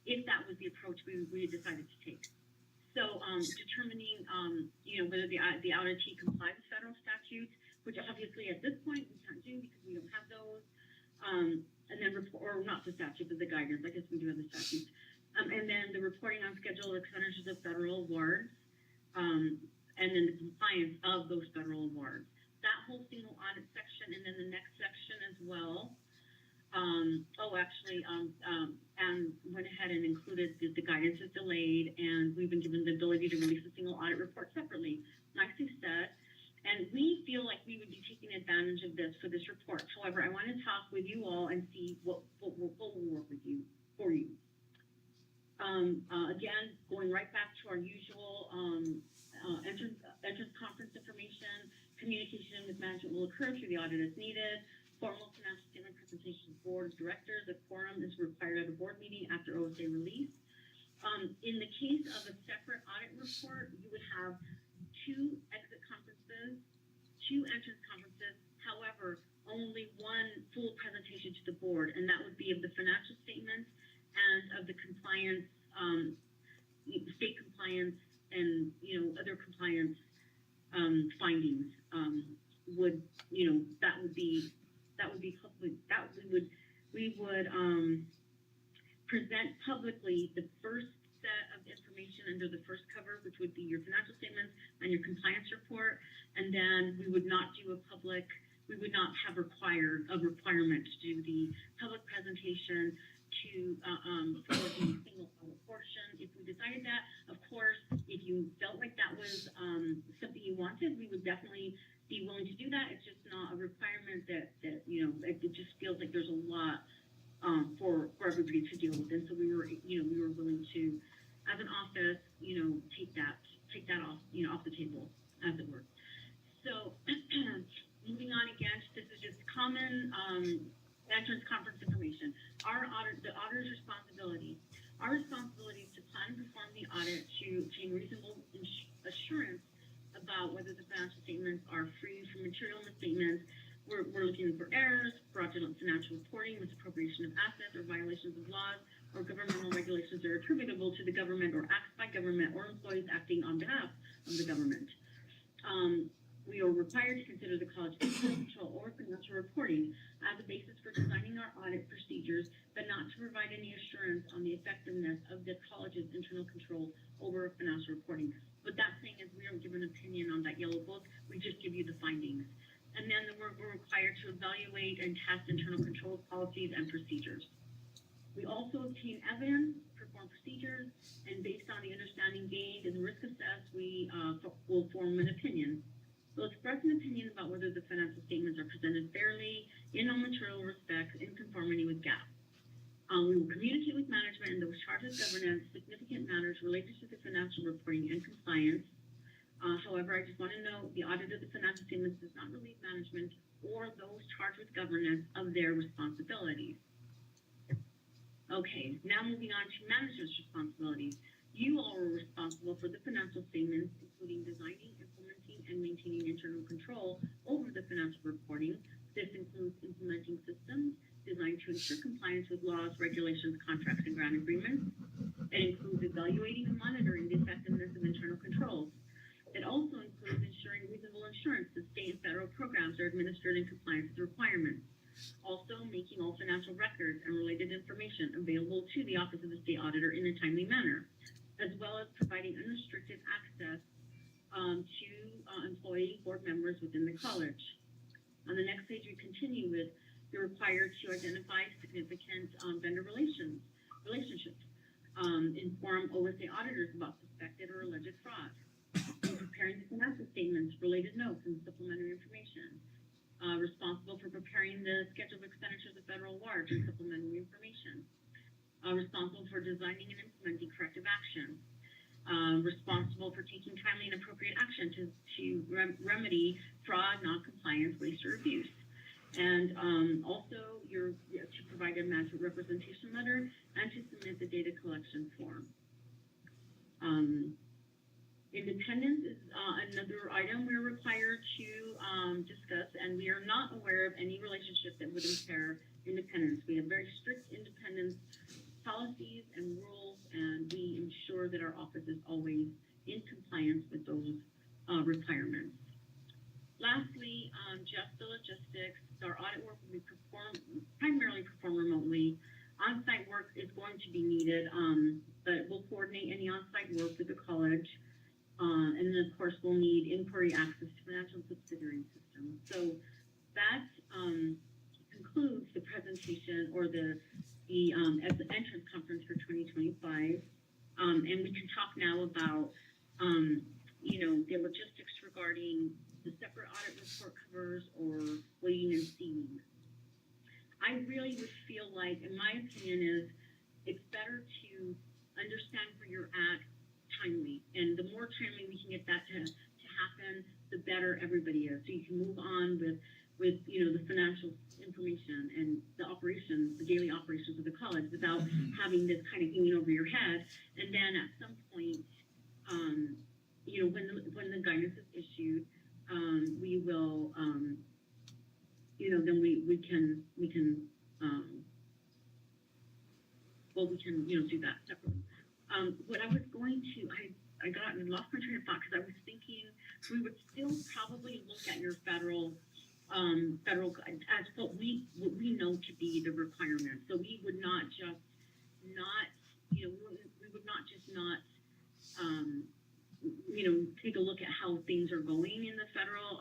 if that was the approach we decided to take. So determining, whether the auditee complies with federal statutes, which obviously at this point we can't do because we don't have those, and then or not the statute, but the guidance. I guess we do have the statutes. And then the reporting on schedule of expenditures of federal awards, and then the compliance of those federal awards. That whole single audit section, and then the next section as well. And went ahead and included the guidance is delayed, and we've been given the ability to release a single audit report separately. Nicely said. And we feel like we would be taking advantage of this for this report. However, I want to talk with you all and see what will work for you. Again, going right back to our usual entrance conference information, communication with management will occur through the audit as needed. Formal financial statement presentation to board of directors. A quorum is required at a board meeting after OSA release. In the case of a separate audit report, you would have two exit conferences, two entrance conferences. However, only one full presentation to the board, and that would be of the financial statements and of the compliance, state compliance, and other compliance findings. That would be that would be public, that we would present publicly the first set of information under the first cover, which would be your financial statements and your compliance report, and then we would not do we would not have a requirement to do the public presentation for the single audit portion. If we decided that, of course, if you felt like that was something you wanted, we would definitely be willing to do that. It's just not a requirement that it just feels like there's a lot for everybody to deal with, and so we were willing to, as an office, take that off the table, as it were. So, moving on again, this is just common entrance conference information. The auditor's responsibility. Our responsibility is to plan and perform the audit to obtain reasonable assurance about whether the financial statements are free from material misstatements. We're looking for errors, fraudulent financial reporting, misappropriation of assets, or violations of laws or governmental regulations that are attributable to the government or acts by government or employees acting on behalf of the government. We are required to consider the college's internal control or financial reporting as a basis for designing our audit procedures, but not to provide any assurance on the effectiveness of the college's internal control over financial reporting. What that's saying is we don't give an opinion on that yellow book, we just give you the findings. And then we're required to evaluate and test internal control policies and procedures. We also obtain evidence, perform procedures, and based on the understanding gained and risk assessed, we will form an opinion. We'll express an opinion about whether the financial statements are presented fairly, in all material respects, in conformity with GAAP. We will communicate with management and those charged with governance significant matters related to the financial reporting and compliance. However, I just want to note the audit of the financial statements does not relieve management or those charged with governance of their responsibilities. Okay, now moving on to management's responsibilities. You all are responsible for the financial statements, including designing, implementing, and maintaining internal control over the financial reporting. This includes implementing systems designed to ensure compliance with laws, regulations, contracts, and grant agreements. It includes evaluating and monitoring the effectiveness of internal controls. It also includes ensuring reasonable assurance that state and federal programs are administered in compliance with requirements. Also, making all financial records and related information available to the Office of the State Auditor in a timely manner, as well as providing unrestricted access to employee board members within the college. On the next page, we continue with you're required to identify significant vendor relationships, inform OSA auditors about suspected or alleged fraud, preparing the financial statements, related notes, and supplementary information. Responsible for preparing the schedule of expenditures of federal awards and supplementary information. Responsible for designing and implementing corrective action. Responsible for taking timely and appropriate action to remedy fraud, non-compliance, waste, or abuse. And also, you're to provide a management representation letter and to submit the data collection form. Independence is another item we're required to discuss, and we are not aware of any relationship that would impair independence. We have very strict independence policies and rules, and we ensure that our office is always in compliance with those requirements. Lastly, just the logistics. Our audit work will be primarily performed remotely. On-site work is going to be needed, but we'll coordinate any on-site work with the college. And then, of course, we'll need inquiry access to financial subsidiary systems. So that concludes the presentation or the entrance conference for 2025. And we can talk now about, the logistics regarding the separate audit report covers or waiting and seeing. I really would feel like, in my opinion, is it's better to understand where you're at timely, and the more timely we can get that to happen, the better everybody is. So you can move on with the financial information and the operations, the daily operations of the college, without having this kind of hanging over your head. And then at some point, when the guidance is issued, we will, then we can do that separately. What I was going to, I lost my train of thought because I was thinking we would still probably look at your federal, as what we know to be the requirements. So we would not just not, we would not just not, take a look at how things are going in the federal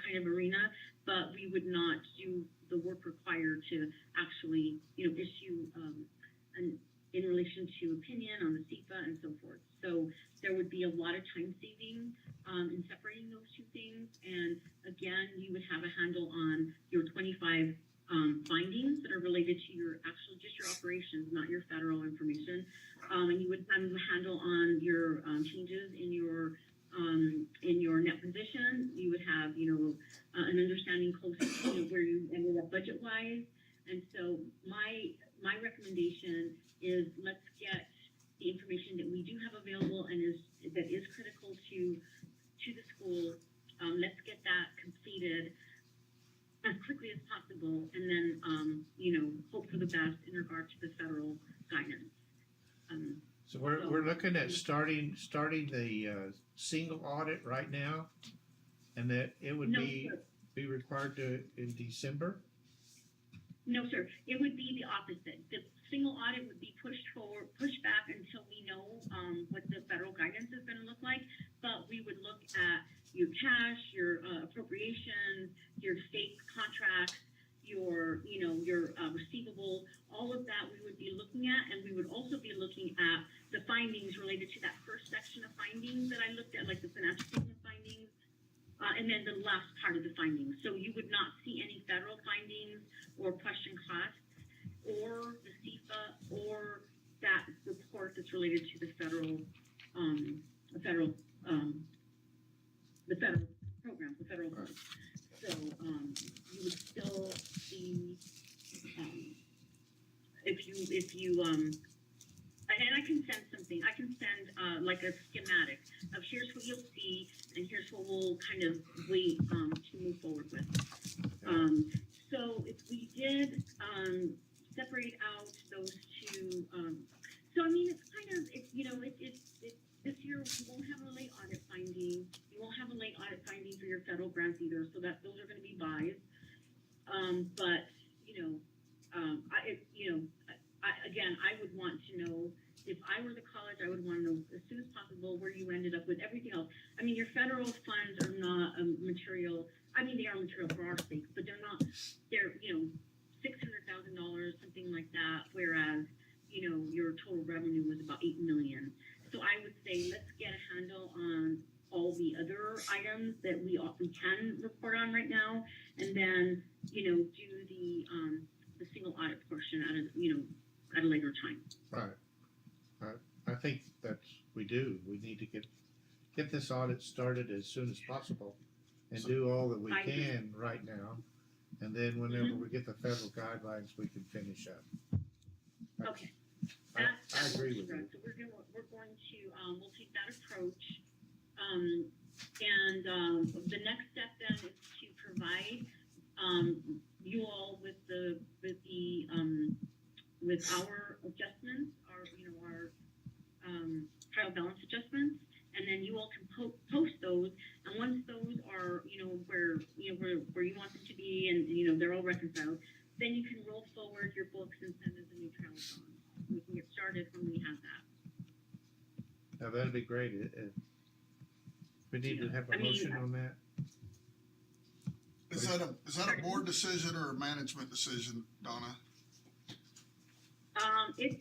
kind of arena, but we would not do the work required to actually, issue in relation to opinion on the CIFA and so forth. So there would be a lot of time saving in separating those two things. And again, you would have a handle on your 25 findings that are related to your just your operations, not your federal information. And you would have a handle on your changes in your net position. You would have, an understanding close to where you ended up budget wise. And so my recommendation is let's get the information that we do have available and that is critical to the school. Let's get that completed as quickly as possible, and then hope for the best in regard to the federal guidance. So we're looking at starting the single audit right now, and that it would No, be sir. required in December. No, sir. It would be the opposite. The single audit would be pushed back until we know what the federal guidance is going to look like. But we would look at your cash, your appropriations, your state contracts, your receivables, all of that we would be looking at, and we would also be looking at the findings related to that first section of findings that I looked at, like the financial statement findings, and then the last part of the findings. So you would not see any federal findings or question costs or the CIFA or that report that's related to the federal program, the federal funds. So you would still see if you and I can send something. I can send like a schematic of here's what you'll see and here's what we'll kind of wait to move forward with. So if we did separate out those two, so I mean it's kind of this year you won't have a late audit finding. You won't have a late audit finding for your federal grants either. So that those are going to be buys. But I would want to know, if I were the college, I would want to know as soon as possible where you ended up with everything else. I mean, your federal funds are not material. I mean, they are material for our sake, but they're not. They're $600,000, something like that. Whereas your total revenue was about $8 million. So I would say let's get a handle on all the other items that we can report on right now, and then do the single audit portion at a later time. Right. I think we do. We need to get this audit started as soon as possible, and do all that we I agree. can right now, and then whenever we get the federal guidelines, we can finish up. Okay. I That agree works with for you. us. So we're going to we'll take that approach, and the next step then is to provide you all with our adjustments, our trial balance adjustments, and then you all can post those. And once those are where you want them to be, and they're all reconciled, then you can roll forward your books and send us a new trial balance. We can get started when we have that. Now that'd be great. We need to have a motion on that. Is that a board decision or a management decision, Donna? It's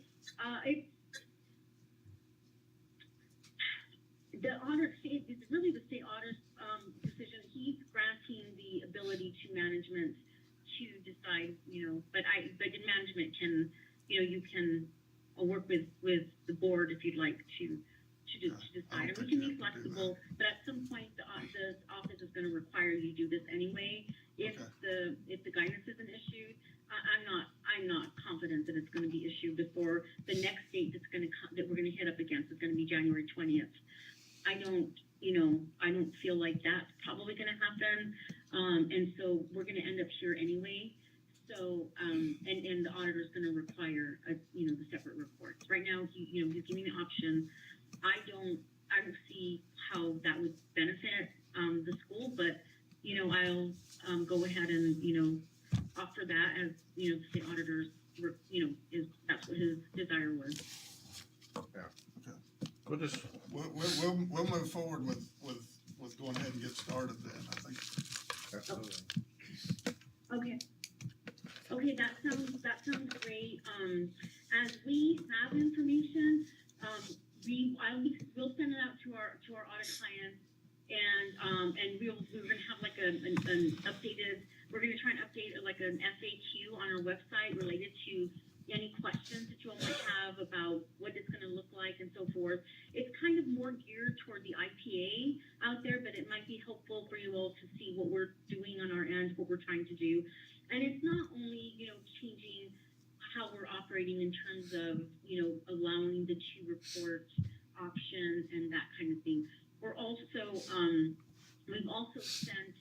the audit. It's really the state auditor's decision. He's granting the ability to management to decide. But in management can you can work with the board if you'd like to decide. And we can be flexible, but at some point the office is going to require you to do this anyway. If the guidance isn't issued, I'm not confident that it's going to be issued before the next date that we're going to hit up against is going to be January 20th. I don't feel like that's probably going to happen, and so we're going to end up here anyway. So and the auditor is going to require the separate reports. Right now, he's giving the option. I don't see how that would benefit the school, but I'll go ahead and offer we'll move forward with going ahead and get started then, I think. Absolutely. Okay. Okay, that sounds great. As we have information, we'll send it out to our audit clients, and we're gonna have like an updated. We're gonna try and update like an FAQ on our website related to any questions that you all might have about what it's gonna look like and so forth. It's kind of more geared toward the IPA out there, but it might be helpful for you all to see what we're doing on our end, what we're trying to do. And it's not only, changing how we're operating in terms of, allowing the two report option and that kind of thing. We're also, we've also sent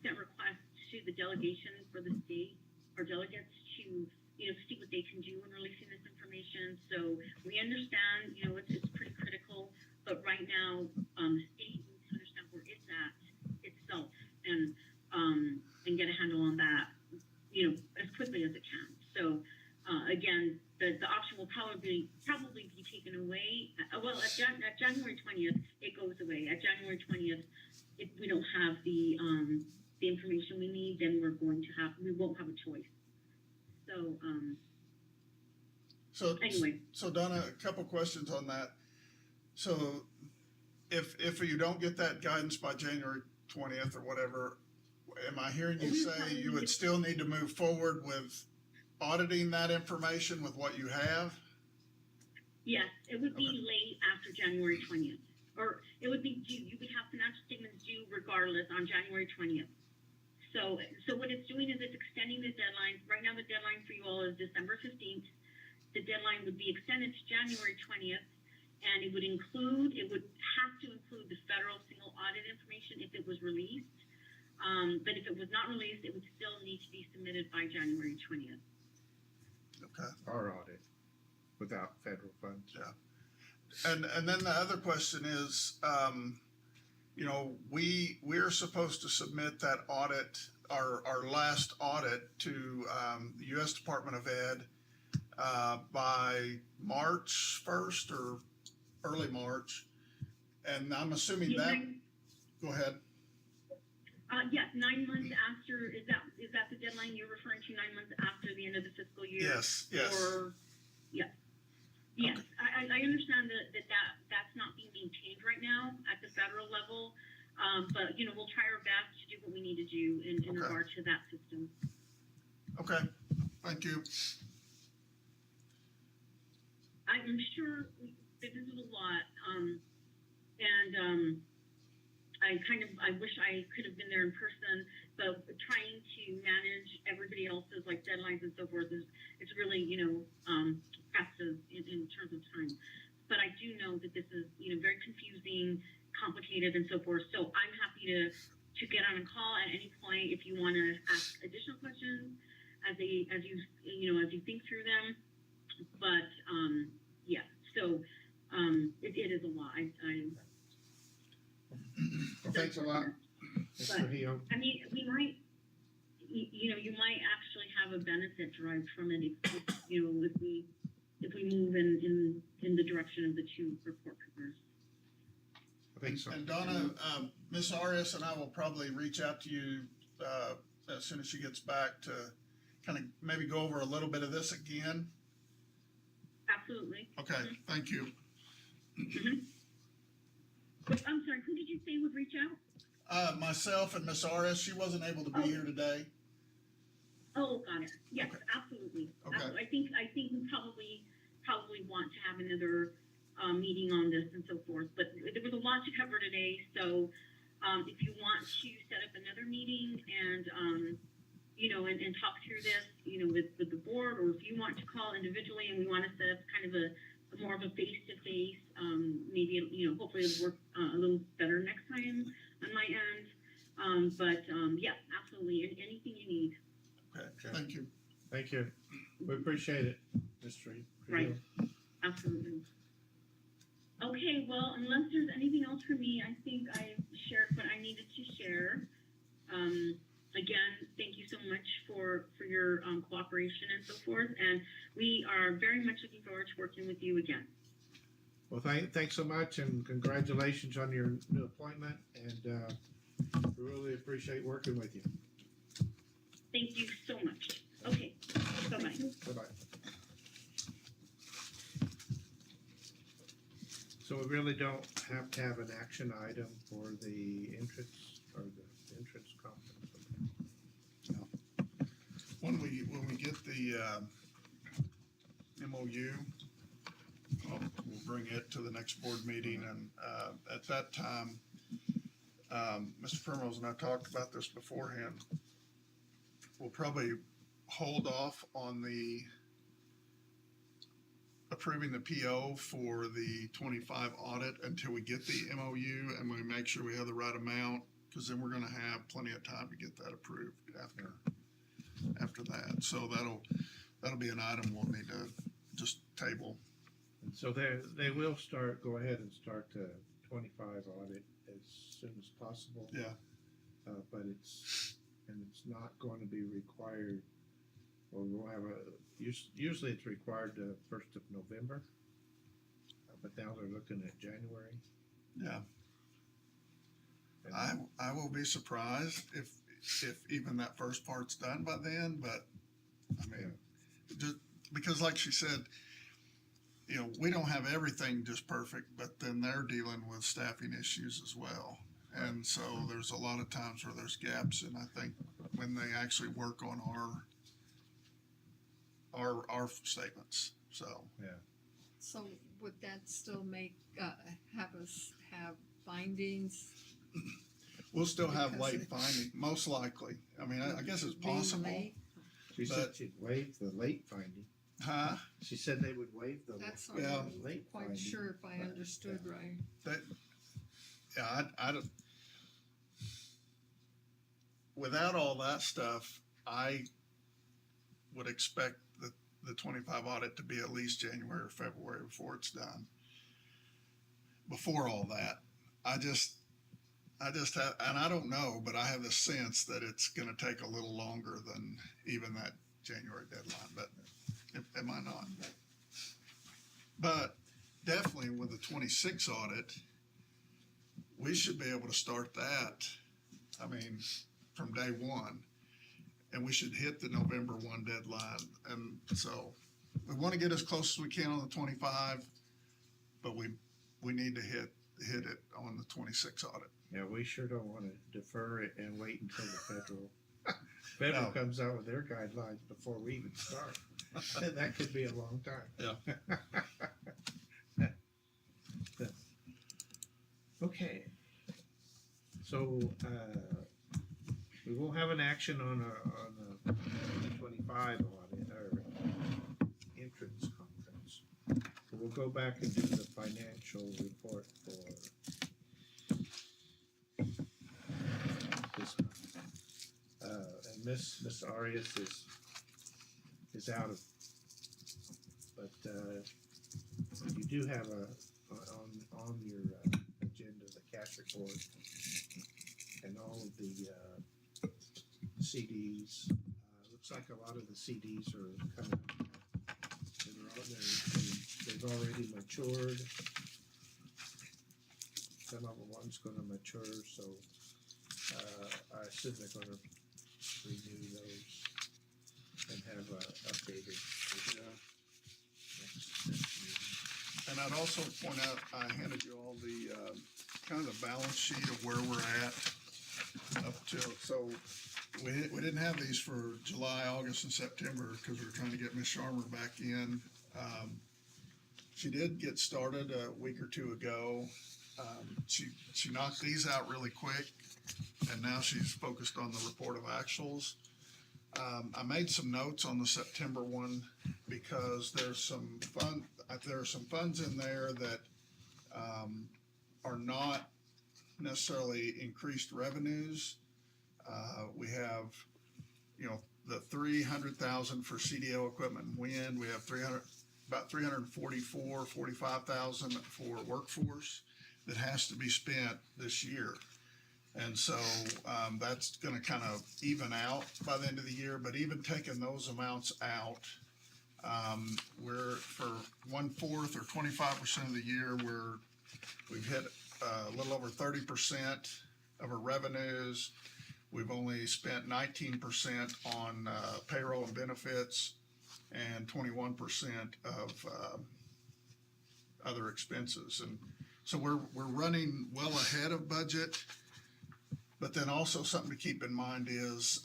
requests to the delegation for the state, our delegates to, see what they can do in releasing this information. So we understand, it's pretty critical, but right now, the state needs to understand where it's at itself and get a handle on that, as quickly as it can. So, again, the option will probably be taken away. At January 20th, it goes away. At January 20th, if we don't have the information we need, then we won't have a choice. So, anyway. So Donna, a couple questions on that. So if you don't get that guidance by January 20th or whatever, am I hearing you say you would still need to move forward with auditing that information with what you have? Yes, it would be Okay. late after January 20th, or it would be due. You would have financial statements due regardless on January 20th. So what it's doing is it's extending the deadline. Right now, the deadline for you all is December 15th. The deadline would be extended to January 20th, and it would have to include the federal single audit information if it was released. But if it was not released, it would still need to be submitted by January 20th. Okay. Our audit without federal funds. Yeah. And then the other question is, we're supposed to submit that audit, our last audit to the U.S. Department of Ed by March 1st or early March. And I'm assuming that, go ahead. Yes, 9 months after, is that the deadline you're referring to, 9 months after the end of the fiscal year? Yes. Or, yes. Yes, Okay. I understand that's not being maintained right now at the federal level, but, we'll try our best to do what we need to do in Okay. regard to that system. Okay, thank you. I'm sure that this is a lot, I wish I could have been there in person, but trying to manage everybody else's like deadlines and so forth it's really, festive in terms of time. But I do know that this is, very confusing, complicated and so forth. So I'm happy to get on a call at any point if you want to ask additional questions as you think through them. But yeah, so it is a lot. Well, thanks a lot, Mr. Hio. I mean, we might, you might actually have a benefit derived from it if we move in the direction of the two report preparers. I think so. And Donna, Ms. Arias and I will probably reach out to you as soon as she gets back to kind of maybe go over a little bit of this again. Absolutely. Okay, thank you. I'm sorry, who did you say would reach out? Myself and Ms. Arias, she wasn't able to be here today. Oh, got it. Yes, Okay. absolutely. Okay. I think we probably want to have another meeting on this and so forth. But there was a lot to cover today, so if you want to set up another meeting and and talk through this, with the board, or if you want to call individually and we want to set up kind of a more of a face-to-face, maybe, hopefully it'll work a little better next time on my end. But yeah, absolutely. Anything you need. Okay, thank you. Thank you. We appreciate it, Mr. Hio. Right. Absolutely. Okay, well, unless there's anything else for me, I think I shared what I needed to share. Again, thank you so much for your cooperation and so forth. And we are very much looking forward to working with you again. Well, thanks so much and congratulations on your new appointment and, we really appreciate working with you. Thank you so much. Okay, bye-bye. Bye-bye. So we really don't have to have an action item for the entrance or the entrance conference. When we get the, MOU, we'll bring it to the next board meeting and, at that time, Mr. Primrose and I talked about this beforehand. We'll probably hold off on the approving the PO for the 25 audit until we get the MOU and we make sure we have the right amount, because then we're gonna have plenty of time to get that approved after that. So that'll be an item we'll need to just table. And so they will go ahead and start the 25 audit as soon as possible. Yeah. But it's not going to be required, or we'll have usually it's required the 1st of November. But now they're looking at January. Yeah. And I will be surprised if even that first part's done by then, but I mean, just because like she said, you know, we don't have everything just perfect, but then they're dealing with staffing issues as well. And so there's a lot of times where there's gaps, and I think when they actually work on our statements, so. So would that still make, have us have findings? We'll still have Because late it- finding, most likely. I mean, I guess it's being possible. late? she said she'd waive the late finding. Huh? She said they would waive the That's what Yeah. I wasn't late quite finding. sure if I but, understood right. That, yeah, I don't, without all that stuff, I would expect the 25 audit to be at least January or February before it's done. Before all that, I just have, and I don't know, but I have the sense that it's gonna take a little longer than even that January deadline, but it might not. But definitely with the 26 audit, we should be able to start that, I mean, from day one. And we should hit the November 1 deadline. And so we want to get as close as we can on the 25, but we need to hit it on the 26 audit. Yeah, we sure don't want to defer it and wait until the federal No. comes out with their guidelines before we even start. And that could be a long time. Yeah. Okay. So, we will have an action on a 25 audit or entrance conference. So we'll go back and do the financial report for this month. And Miss Arias is out of, but you do have on your agenda the cash report and all of the CDs. Looks like a lot of the CDs are coming that are out there. They've already matured. Some of the ones gonna mature, so I assume they're gonna renew those and have updated next meeting. And I'd also point out, I handed you all the, kind of the balance sheet of where we're at up till, so we didn't have these for July, August, and September because we were trying to get Miss Sharmer back in. She did get started a week or two ago. She knocked these out really quick, and now she's focused on the report of actuals. I made some notes on the September one because there are some funds in there that are not necessarily increased revenues. We have, the 300,000 for CDO equipment and wind. We have about 45,000 for workforce that has to be spent this year. And so that's going to kind of even out by the end of the year. But even taking those amounts out, We're for 1/4 or 25% of the year, we've hit a little over 30% of our revenues. We've only spent 19% on payroll and benefits and 21% of other expenses. And so we're running well ahead of budget. But then also something to keep in mind is,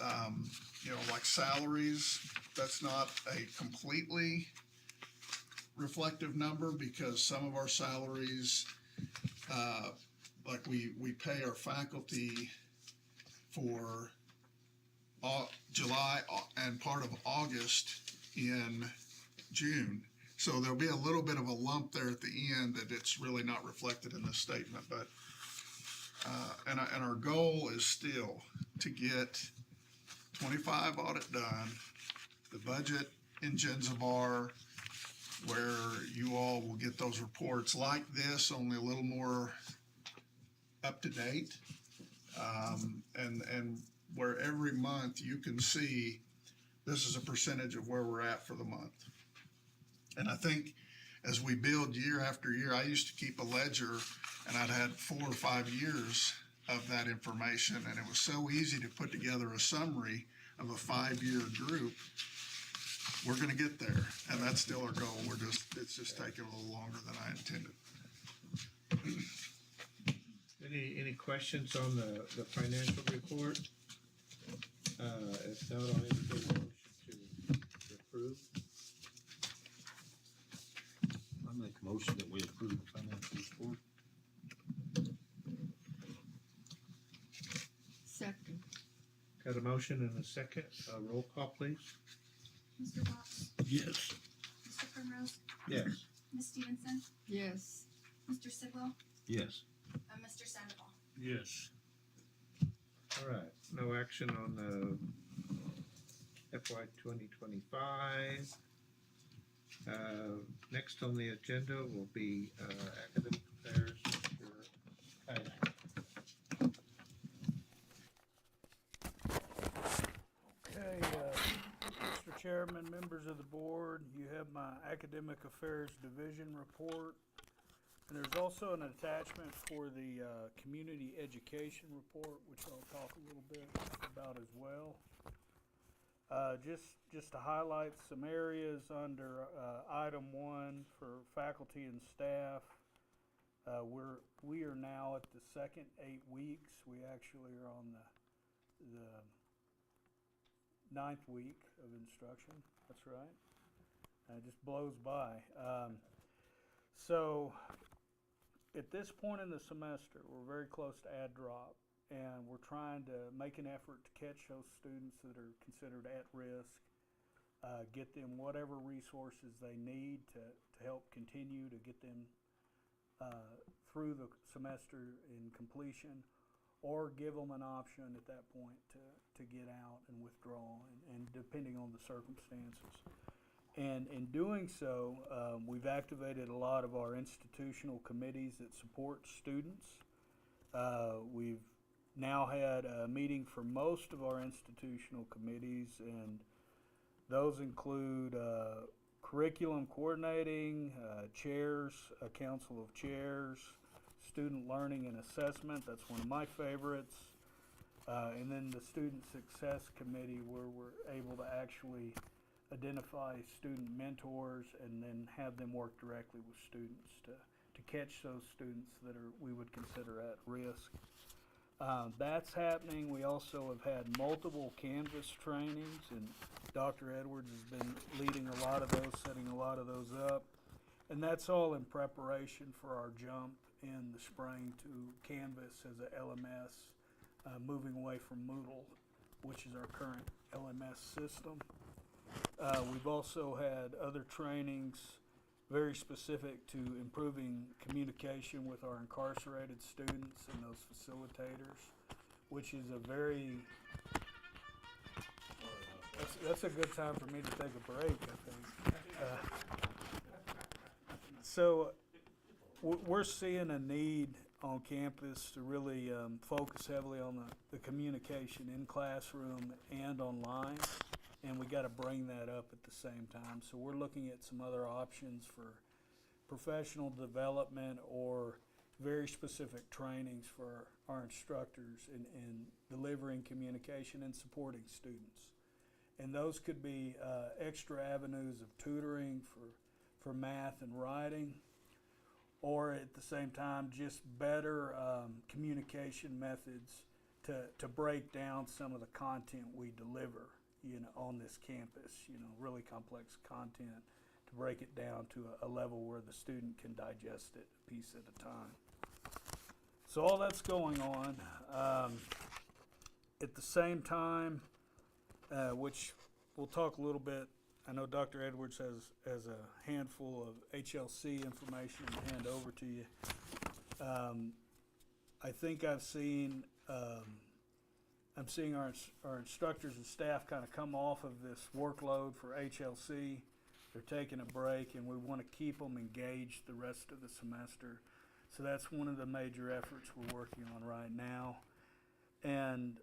like salaries, that's not a completely reflective number because some of our salaries, like we pay our faculty for July and part of August in June. So there'll be a little bit of a lump there at the end that it's really not reflected in this statement, but and our goal is still to get 25 audit done, the budget in Genzibar, where you all will get those reports like this, only a little more up to date, and where every month you can see this is a percentage of where we're at for the month. And I think as we build year after year, I used to keep a ledger and I'd had 4 or 5 years of that information, and it was so easy to put together a summary of a 5-year group. We're gonna get there, and that's still our goal. It's just taking a little longer than I intended. Any questions on the financial report? If not, I'll entertain a motion to approve. I make a motion that we approve the financial report. Second. Got a motion and a second. Roll call, please. Mr. Box, Yes. Mr. Primrose, Yes. Ms. Stevenson, Yes. Mr. Sidwell, Yes. and Mr. Sandoval. Yes. All right, no action on the FY 2025. Next on the agenda will be academic affairs. Mr. Kylie. Okay, Mr. Chairman, members of the board, you have my Academic Affairs Division report. And there's also an attachment for the Community Education report, which I'll talk a little bit about as well. Just to highlight some areas under item 1 for faculty and staff. We are now at the second 8 weeks. We actually are on the 9th week of instruction. That's right. It just blows by. So at this point in the semester, we're very close to add drop, and we're trying to make an effort to catch those students that are considered at risk, get them whatever resources they need to help continue to get them through the semester in completion, or give them an option at that point to get out and withdraw, and depending on the circumstances. And in doing so, we've activated a lot of our institutional committees that support students. We've now had a meeting for most of our institutional committees, and those include curriculum coordinating, chairs, a council of chairs, student learning and assessment, that's one of my favorites, and then the student success committee, where we're able to actually identify student mentors and then have them work directly with students to catch those students that we would consider at risk. That's happening. We also have had multiple Canvas trainings, and Dr. Edwards has been leading a lot of those, setting a lot of those up. And that's all in preparation for our jump in the spring to Canvas as a LMS, moving away from Moodle, which is our current LMS system. We've also had other trainings very specific to improving communication with our incarcerated students and those facilitators, which is a very, that's a good time for me to take a break, I think. So we're seeing a need on campus to really focus heavily on the communication in classroom and online. and we gotta bring that up at the same time. So we're looking at some other options for professional development or very specific trainings for our instructors in delivering communication and supporting students. And those could be extra avenues of tutoring for math and writing, or at the same time, just better communication methods to break down some of the content we deliver, on this campus, really complex content, to break it down to a level where the student can digest it a piece at a time. So all that's going on. At the same time, which we'll talk a little bit, I know Dr. Edwards has a handful of HLC information to hand over to you. I think I'm seeing our instructors and staff kind of come off of this workload for HLC. They're taking a break, and we want to keep them engaged the rest of the semester. So that's one of the major efforts we're working on right now. And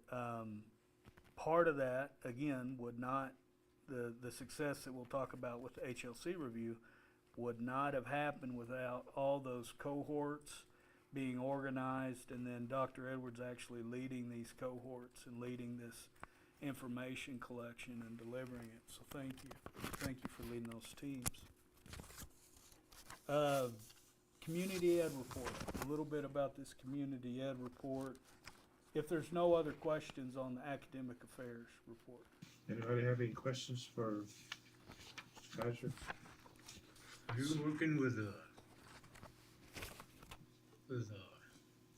part of that, again, would not, the success that we'll talk about with the HLC review would not have happened without all those cohorts being organized, and then Dr. Edwards actually leading these cohorts and leading this information collection and delivering it. So thank you. Thank you for leading those teams. Community Ed report. A little bit about this Community Ed report. If there's no other questions on the Academic Affairs report. Anybody have any questions for Mr. Kaiser? You're working with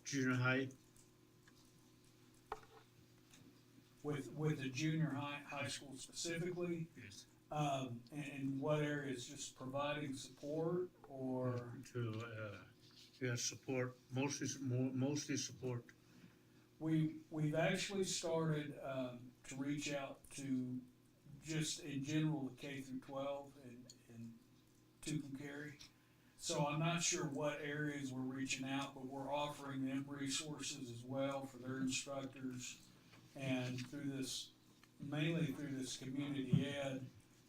junior high. With the junior high school specifically, Yes. and what areas? Just providing support, or To support, mostly support. we've actually started to reach out to just in general the K through 12 in Tucumcari. So I'm not sure what areas we're reaching out, but we're offering them resources as well for their instructors. And mainly through this community ed,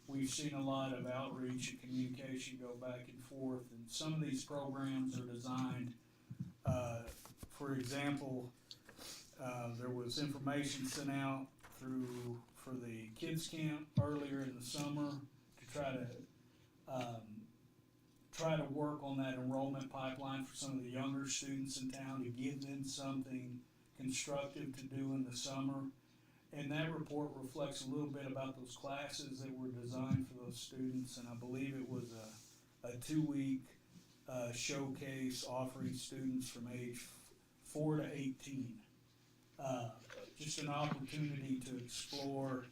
we've seen a lot of outreach and communication go back and forth. And some of these programs are designed, for example, there was information sent out for the kids camp earlier in the summer to try to work on that enrollment pipeline for some of the younger students in town, to give them something constructive to do in the summer. And that report reflects a little bit about those classes that were designed for those students, and I believe it was a 2-week showcase offering students from age 4 to 18. Just an opportunity to explore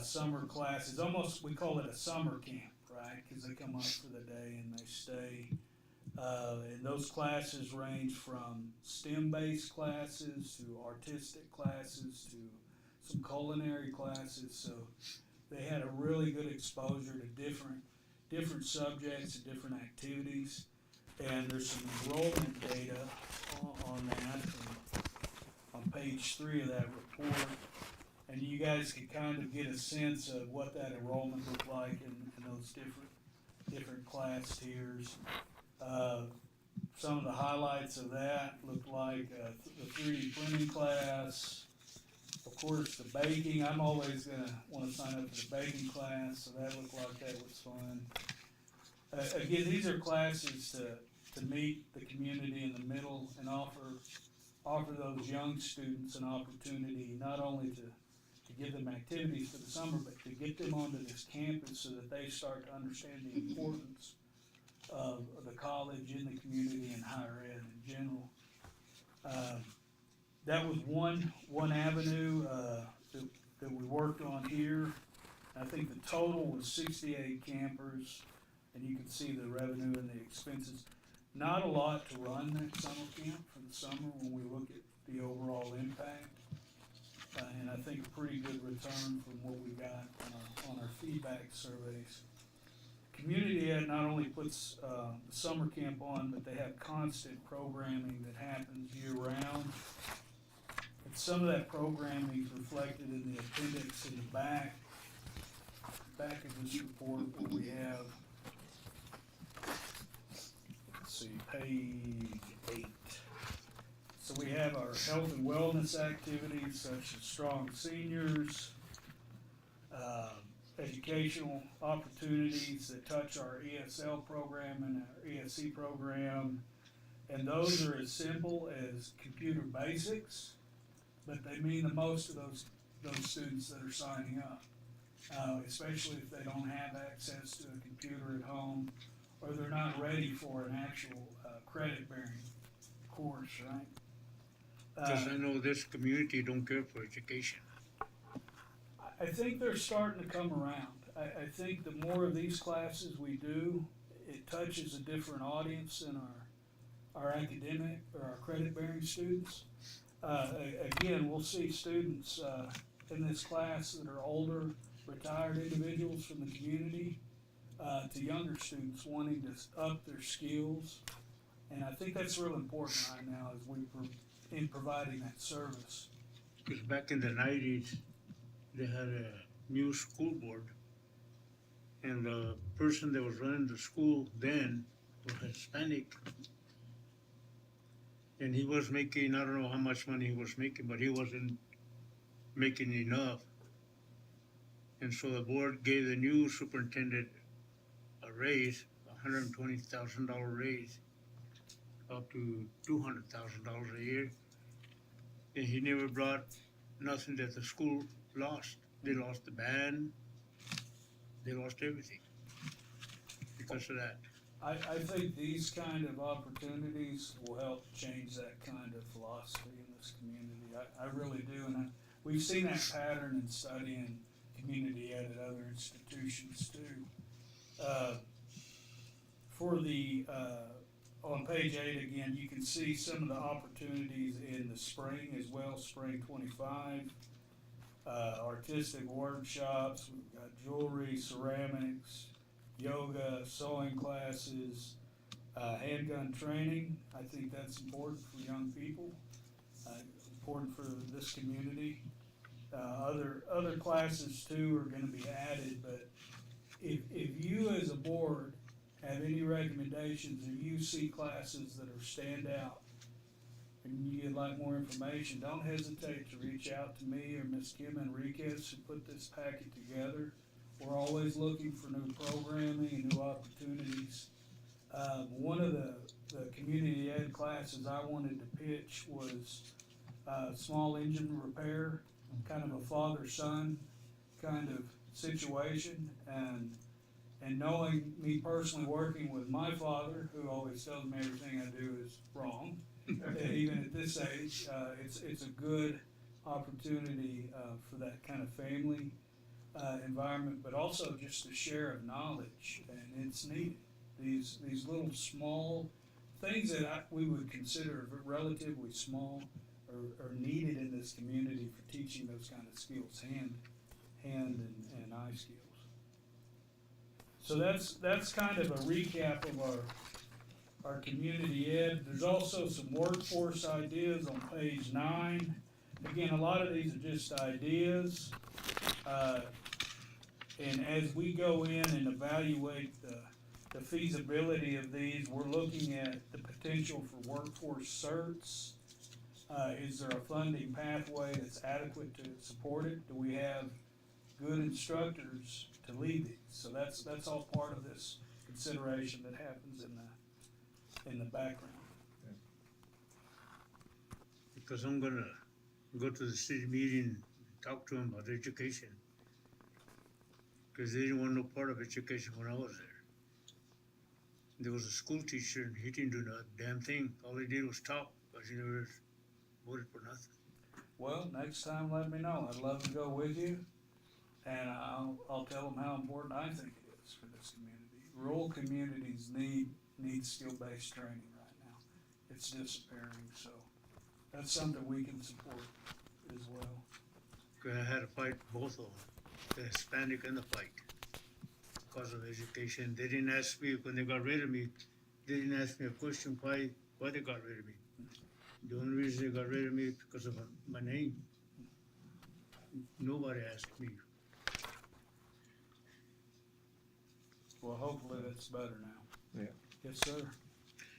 summer classes. Almost, we call it a summer camp, right? Because they come up for the day and they stay. And those classes range from STEM-based classes to artistic classes to some culinary classes. So they had a really good exposure to different subjects and different activities. And there's some enrollment data on that on page 3 of that report. And you guys can kind of get a sense of what that enrollment looked like in those different class tiers. Some of the highlights of that looked like the 3D printing class. Of course, the baking. I'm always going to want to sign up for the baking class, so that looked like that was fun. Again, these are classes to meet the community in the middle and offer those young students an opportunity not only to give them activities for the summer, but to get them onto this campus so that they start to understand the importance of the college in the community and higher ed in general. That was one avenue that we worked on here. I think the total was 68 campers, and you can see the revenue and the expenses. Not a lot to run that summer camp for the summer when we look at the overall impact. And I think a pretty good return from what we got on our feedback surveys. Community Ed not only puts the summer camp on, but they have constant programming that happens year-round. And some of that programming is reflected in the appendix in the back. back of this report where we have, let's see, page 8. So we have our health and wellness activities such as strong seniors, educational opportunities that touch our ESL program and our ESC program. And those are as simple as computer basics, but they mean the most to those students that are signing up, especially if they don't have access to a computer at home or they're not ready for an actual credit-bearing course, right? Because I know this community don't care for education. I think they're starting to come around. I think the more of these classes we do, it touches a different audience in our academic or our credit-bearing students. Again, we'll see students in this class that are older, retired individuals from the community to younger students wanting to up their skills. And I think that's real important right now as in providing that service. Because back in the 90s, they had a new school board, and the person that was running the school then was Hispanic. And he was making, I don't know how much money he was making, but he wasn't making enough. And so the board gave the new superintendent a raise, $120,000 raise, up to $200,000 a year. And he never brought nothing that the school lost. They lost the band, they lost everything because of that. I think these kind of opportunities will help change that kind of philosophy in this community. I really do, and we've seen that pattern in studying community ed at other institutions too. For the on page 8 again, you can see some of the opportunities in the spring as well, spring 25. Artistic workshops, we've got jewelry, ceramics, yoga, sewing classes, handgun training. I think that's important for young people, important for this community. Other classes too are going to be added, but if you as a board have any recommendations or you see classes that are standout and you'd like more information, don't hesitate to reach out to me or Ms. Kim Enriquez who put this packet together. We're always looking for new programming and new opportunities. One of the community ed classes I wanted to pitch was small engine repair, kind of a father-son kind of situation. And knowing me personally working with my father, who always tells me everything I do is wrong, even at this age, it's a good opportunity for that kind of family environment, but also just a share of knowledge, and it's needed. These little small things that we would consider relatively small are needed in this community for teaching those kind of skills, hand and eye skills. So that's kind of a recap of our community ed. There's also some workforce ideas on page 9. Again, a lot of these are just ideas. And as we go in and evaluate the feasibility of these, we're looking at the potential for workforce certs. Is there a funding pathway that's adequate to support it? Do we have good instructors to lead these? So that's all part of this consideration that happens in the background. Because I'm gonna go to the city meeting and talk to them about education. Because they didn't want no part of education when I was there. There was a school teacher and he didn't do a damn thing. All he did was talk, because he never voted for nothing. Well, next time let me know. I'd love to go with you, and I'll tell them how important I think it is for this community. Rural communities need skill-based training right now. It's disappearing, so that's something we can support as well. Because I had to fight both of them, the Hispanic and the white, because of education. They didn't ask me, when they got rid of me, they didn't ask me a question why they got rid of me. The only reason they got rid of me is because of my name. Nobody asked me. Well, hopefully that's better now. Yeah. Yes, sir.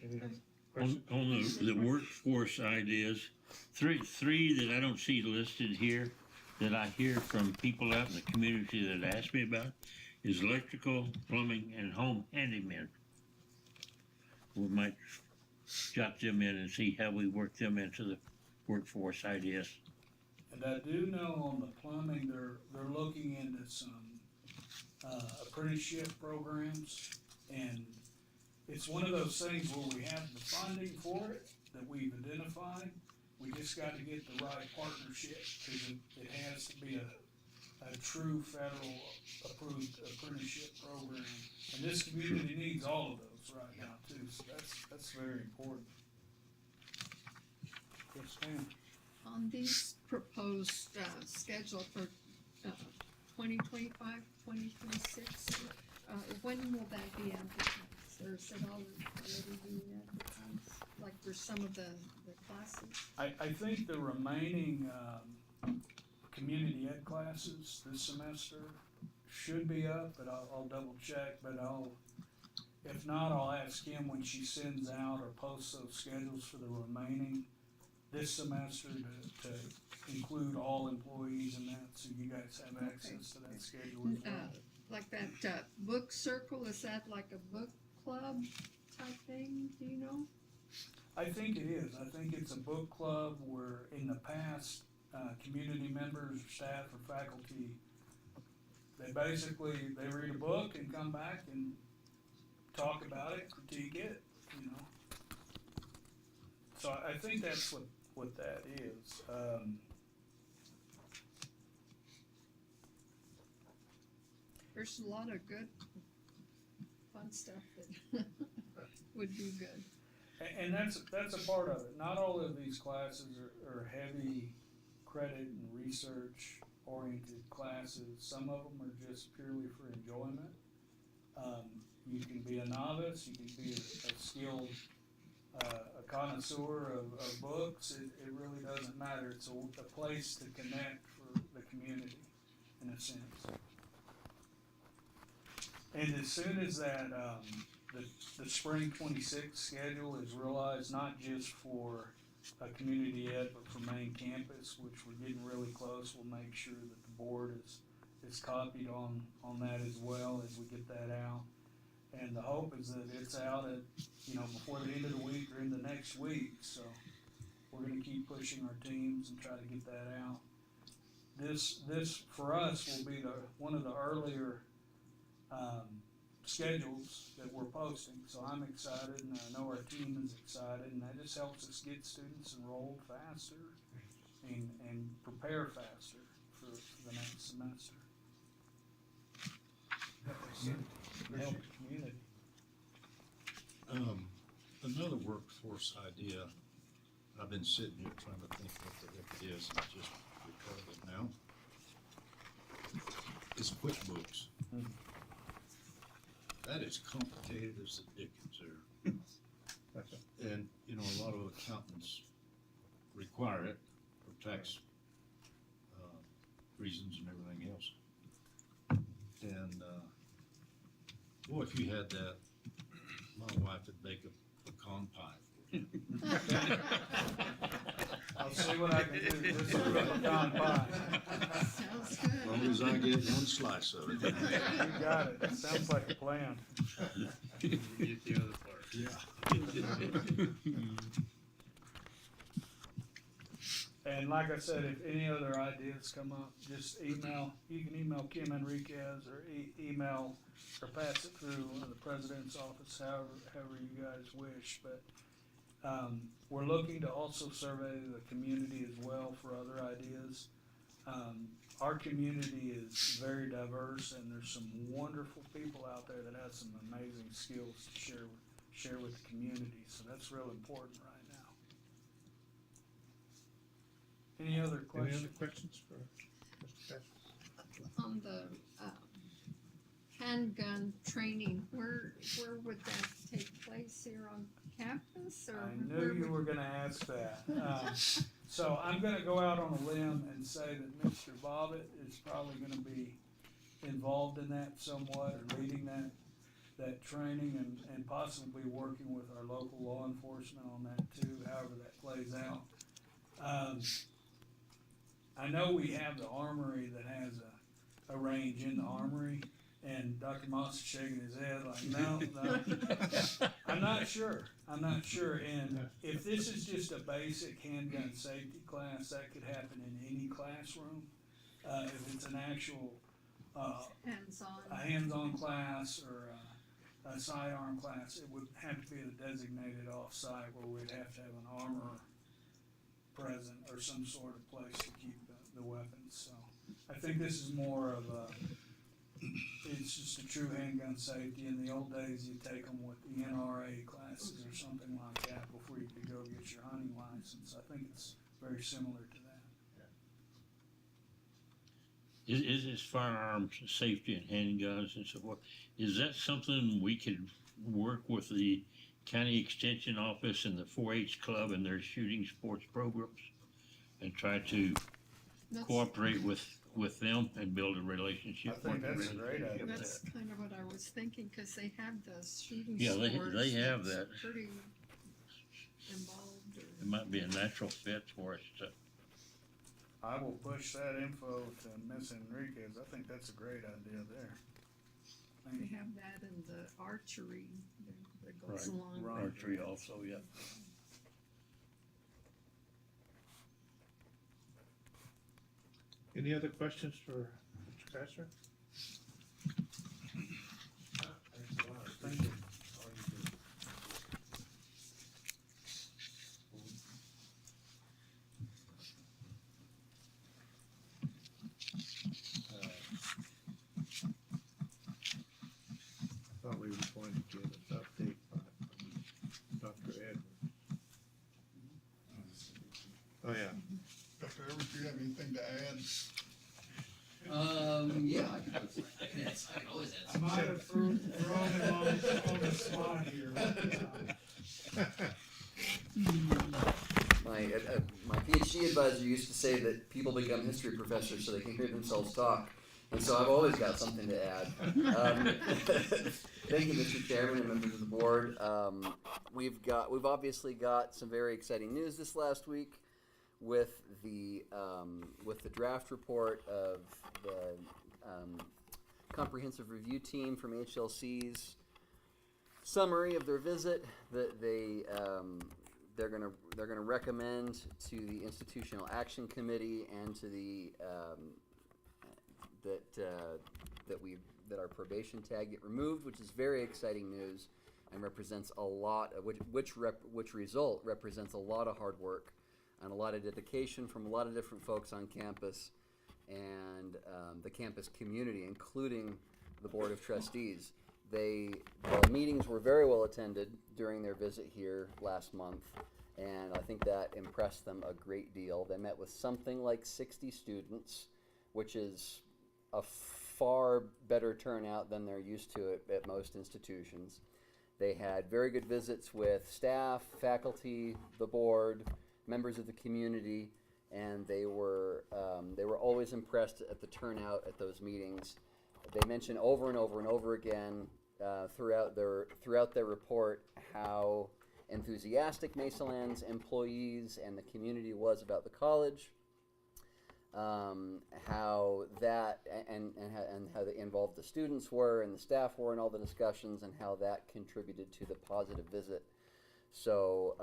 Any other On, questions? on the workforce ideas, three that I don't see listed here, that I hear from people out in the community that ask me about, is electrical, plumbing, and home handyman. We might jot them in and see how we work them into the workforce ideas. And I do know on the plumbing, they're looking into some, apprenticeship programs. And it's one of those things where we have the funding for it that we've identified. We just got to get the right partnership, because it has to be a true federal approved apprenticeship program. And this community needs all of those right now too, so that's very important. Yes, ma'am. On these proposed, schedule for, 2025, 2026, when will that be advertised? Or is it already being advertised, like for some of the classes? I think the remaining, community ed classes this semester should be up, but I'll double check, but if not, I'll ask Kim when she sends out or posts those schedules for the remaining this semester to include all employees in that, so you guys have access to that schedule as well. Like that, book circle, is that like a book club type thing, do you know? I think it is. I think it's a book club where in the past, community members, staff, or faculty, they read a book and come back and talk about it, critique it, you know. So I think that's what that is. There's a lot of good, fun stuff that would be good. And that's a part of it. Not all of these classes are heavy credit and research oriented classes. Some of them are just purely for enjoyment. You can be a novice, you can be a skilled, a connoisseur of books. It really doesn't matter. It's a place to connect for the community, in a sense. And as soon as that, the spring 26 schedule is realized, not just for community ed, but for main campus, which we're getting really close, we'll make sure that the board is copied on that as well as we get that out. And the hope is that it's out at, before the end of the week or in the next week, so we're gonna keep pushing our teams and try to get that out. This for us will be one of the earlier, schedules that we're posting, so I'm excited, and I know our team is excited, and that just helps us get students enrolled faster and prepare faster for the next semester. Help the community. Another workforce idea, I've been sitting here trying to think what the heck it is, and I just recalled it now. It's QuickBooks. Mhm. That is complicated as the dickens there. And, a lot of accountants require it for tax reasons and everything else. And, boy, if you had that, my wife would bake a pecan pie for you. I'll see what I can do. This is a pecan pie. Sounds good. As long as I get one slice of it. You got it. Sounds like a plan. You get the other part. Yeah. And like I said, if any other ideas come up, just email. You can email Kim Enriquez or email or pass it through the president's office, however you guys wish. But we're looking to also survey the community as well for other ideas. Our community is very diverse, and there's some wonderful people out there that have some amazing skills to share with the community. So that's real important right now. Any other questions? Any other questions for Mr. Cassius? On the, handgun training, where would that take place, here on campus, or? I where knew you would- were gonna ask that. So I'm gonna go out on a limb and say that Mr. Bobbitt is probably gonna be involved in that somewhat, or leading that. that training and possibly working with our local law enforcement on that too, however that plays out. I know we have the armory that has a range in the armory, and Dr. Moss is shaking his head like, no. I'm not sure, and if this is just a basic handgun safety class, that could happen in any classroom. If it's an actual, a hands-on class or a sidearm class, it would have to be a designated off-site where we'd have to have an armorer present or some sort of place to keep the weapons. So I think this is more of it's just a true handgun safety. In the old days, you'd take them with the NRA classes or something like that before you could go get your hunting license. I think it's very similar to that. Is this firearms safety and handguns and so forth, is that something we could work with the county extension office and the 4-H club and their shooting sports programs and try to cooperate with them and build a relationship? I think that's a great idea. That's kind of what I was thinking, because they have the shooting Yeah, sports. they have that's that. Pretty involved. It might be a natural fit for us to. I will push that info to Miss Enriquez. I think that's a great idea there. They have that in the archery that goes Right. along. Right. Archery also, yeah. Any other questions for Mr. Kaiser? Thank you. I thought we were going to get an update from Dr. Edwards. Oh, yeah. Dr. Edwards, do you have anything to add? Yeah, I can always add I some. might have thrown him on the spot here. My PhD advisor used to say that people become history professors so they can hear themselves talk, and so I've always got something to add. Thank you, Mr. Chairman and members of the board. We've obviously got some very exciting news this last week with the draft report of the comprehensive review team from HLC's summary of their visit that they're gonna recommend to the Institutional Action Committee and to the that our probation tag get removed, which is very exciting news and represents a lot of which result represents a lot of hard work and a lot of dedication from a lot of different folks on campus and the campus community, including the Board of Trustees. The meetings were very well attended during their visit here last month, and I think that impressed them a great deal. They met with something like 60 students, which is a far better turnout than they're used to at most institutions. They had very good visits with staff, faculty, the board, members of the community, and they were always impressed at the turnout at those meetings. They mentioned over and over and over again throughout their report how enthusiastic Mesalands employees and the community was about the college, how that and how the involved the students were and the staff were in all the discussions, and how that contributed to the positive visit. So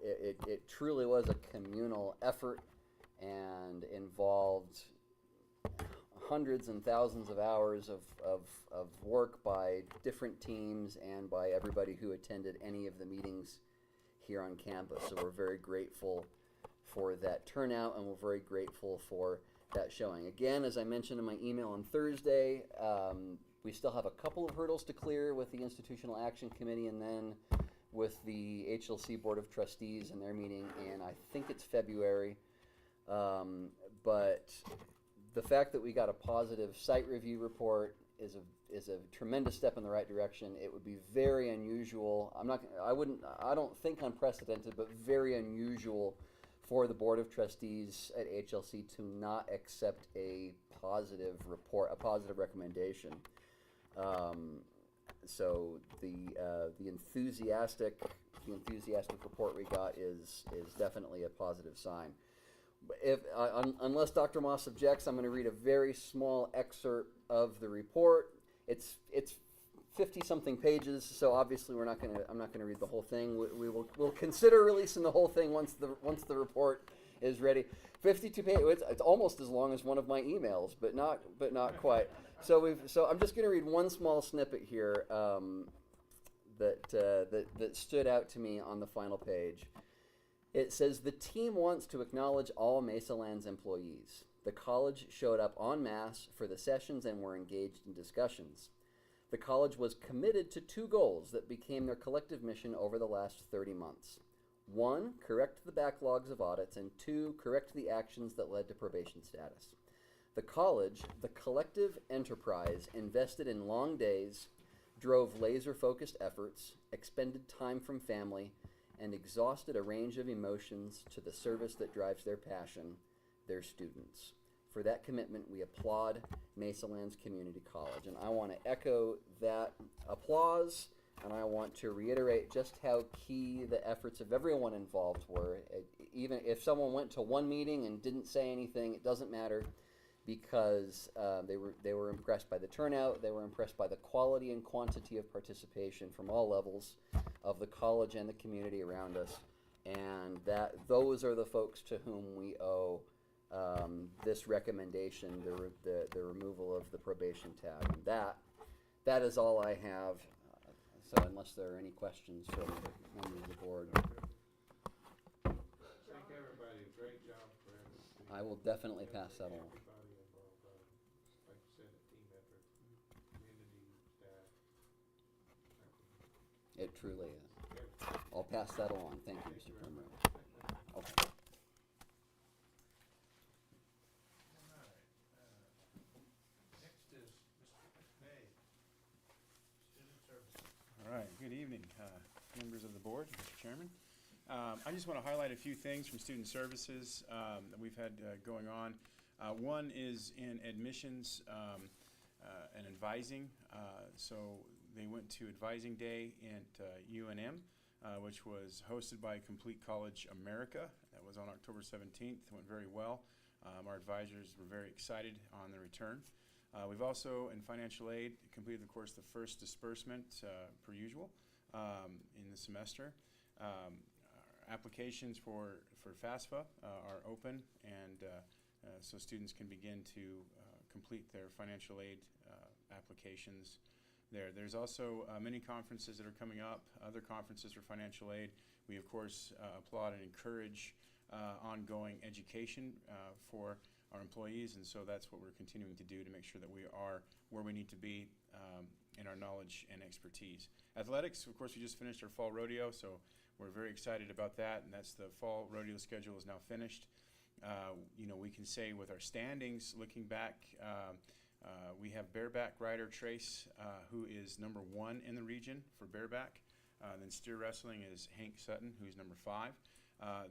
it truly was a communal effort and involved hundreds and thousands of hours of work by different teams and by everybody who attended any of the meetings here on campus. So we're very grateful for that turnout, and we're very grateful for that showing. Again, as I mentioned in my email on Thursday, we still have a couple of hurdles to clear with the Institutional Action Committee and then with the HLC Board of Trustees and their meeting in, I think it's February. But the fact that we got a positive site review report is a tremendous step in the right direction. It would be very unusual. I don't think unprecedented, but very unusual for the Board of Trustees at HLC to not accept a positive report, a positive recommendation. So the enthusiastic report we got is definitely a positive sign. If unless Dr. Moss objects, I'm going to read a very small excerpt of the report. It's 50-something pages, so obviously I'm not going to read the whole thing. We'll consider releasing the whole thing once the report is ready. 52 pages. It's almost as long as one of my emails, but not quite. So I'm just going to read one small snippet here that stood out to me on the final page. It says, the team wants to acknowledge all Mesalands employees. The college showed up en masse for the sessions and were engaged in discussions. The college was committed to 2 goals that became their collective mission over the last 30 months. 1, correct the backlogs of audits, and 2, correct the actions that led to probation status. The college, the collective enterprise, invested in long days, drove laser-focused efforts, expended time from family, and exhausted a range of emotions to the service that drives their passion, their students. For that commitment, we applaud Mesalands Community College. And I want to echo that applause, and I want to reiterate just how key the efforts of everyone involved were. Even if someone went to one meeting and didn't say anything, it doesn't matter, because they were impressed by the turnout. They were impressed by the quality and quantity of participation from all levels of the college and the community around us, and those are the folks to whom we owe this recommendation, the removal of the probation tab. And that is all I have. So unless there are any questions from the members of the board, Thank everybody. Great job for everything. I will definitely pass that along. Everybody involved, like you said, a team effort, community, staff. It truly is. I'll pass that along. Thank you, Mr. Primrose. Okay. Next is Mr. McVeigh, Student Services. All right, good evening, members of the board, Mr. Chairman. I just want to highlight a few things from Student Services that we've had going on. One is in admissions and advising. So they went to Advising Day at UNM, which was hosted by Complete College America. That was on October 17th. It went very well. Our advisors were very excited on the return. We've also, in financial aid, completed, of course, the first disbursement per usual in the semester. Our applications for FAFSA are open, and so students can begin to complete their financial aid applications there. There's also many conferences that are coming up, other conferences for financial aid. We, of course, applaud and encourage ongoing education for our employees, and so that's what we're continuing to do to make sure that we are where we need to be in our knowledge and expertise. Athletics, of course, we just finished our fall rodeo, so we're very excited about that, and that's the fall rodeo schedule is now finished. We can say with our standings, looking back, we have bareback rider Trace, who is #1 in the region for bareback. Then steer wrestling is Hank Sutton, who's #5.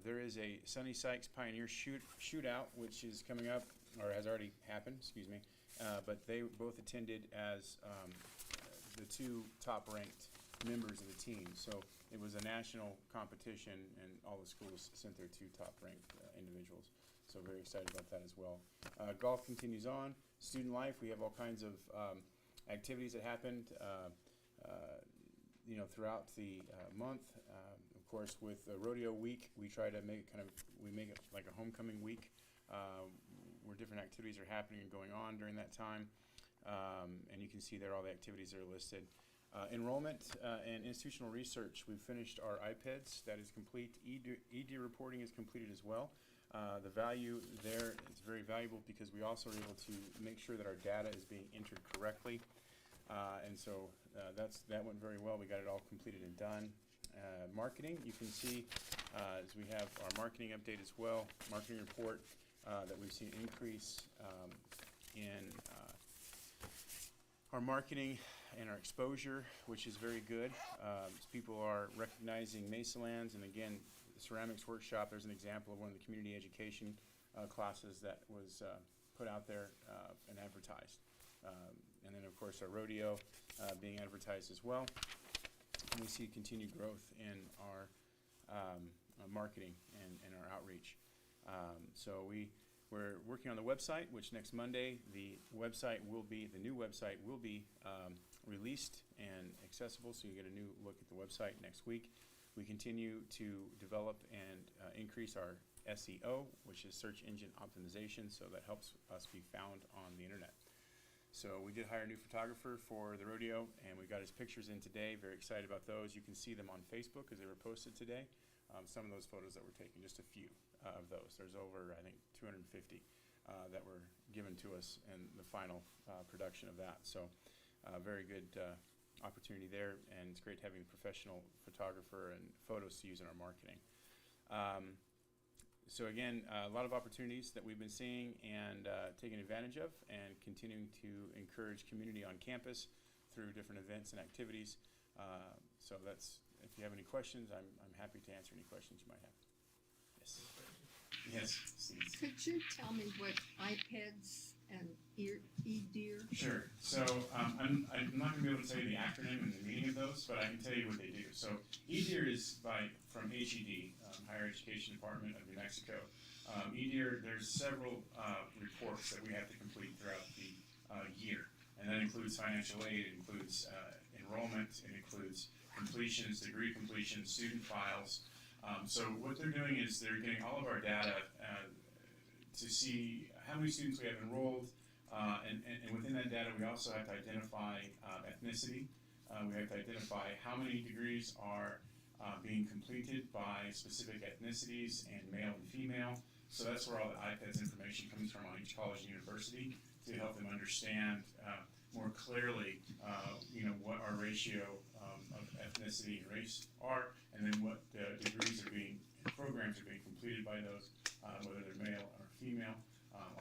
There is a Sonny Sykes Pioneer Shootout, which is coming up, or has already happened, excuse me. But they both attended as the 2 top-ranked members of the team. So it was a national competition, and all the schools sent their 2 top-ranked individuals. So very excited about that as well. Golf continues on. Student life, we have all kinds of activities that happened throughout the month. Of course, with Rodeo Week, we try to make it like a homecoming week where different activities are happening and going on during that time. And you can see there all the activities that are listed. Enrollment and institutional research, we've finished our IPEDS. That is complete. ED reporting is completed as well. The value there is very valuable because we also are able to make sure that our data is being entered correctly. And so that went very well. We got it all completed and done. Marketing, you can see as we have our marketing update as well, marketing report, that we've seen increase in our marketing and our exposure, which is very good. People are recognizing Mesalands, and again, the ceramics workshop, there's an example of one of the community education classes that was put out there and advertised. And then, of course, our rodeo being advertised as well. And we see continued growth in our marketing and our outreach. So we're working on the website, which next Monday the new website will be released and accessible, so you get a new look at the website next week. We continue to develop and increase our SEO, which is search engine optimization, so that helps us be found on the internet. So we did hire a new photographer for the rodeo, and we got his pictures in today. Very excited about those. You can see them on Facebook as they were posted today. Some of those photos that were taken, just a few of those. There's over, I think, 250 that were given to us in the final production of that. So very good opportunity there, and it's great having a professional photographer and photos to use in our marketing. So again, a lot of opportunities that we've been seeing and taking advantage of, and continuing to encourage community on campus through different events and activities. So that's, if you have any questions, I'm happy to answer any questions you might have. Yes. Yes, Steve. Could you tell me what iPads and eDear? Sure. So I'm not going to be able to tell you the acronym and the meaning of those, but I can tell you what they do. So eDear is from HED, Higher Education Department of New Mexico. eDear, there's several reports that we have to complete throughout the year, and that includes financial aid, it includes enrollment, it includes completions, degree completions, student files. So what they're doing is they're getting all of our data to see how many students we have enrolled, and within that data we also have to identify ethnicity. We have to identify how many degrees are being completed by specific ethnicities and male and female. So that's where all the iPads information comes from on each college and university to help them understand more clearly, what our ratio of ethnicity and race are, and then what degrees are programs are being completed by those, whether they're male or female.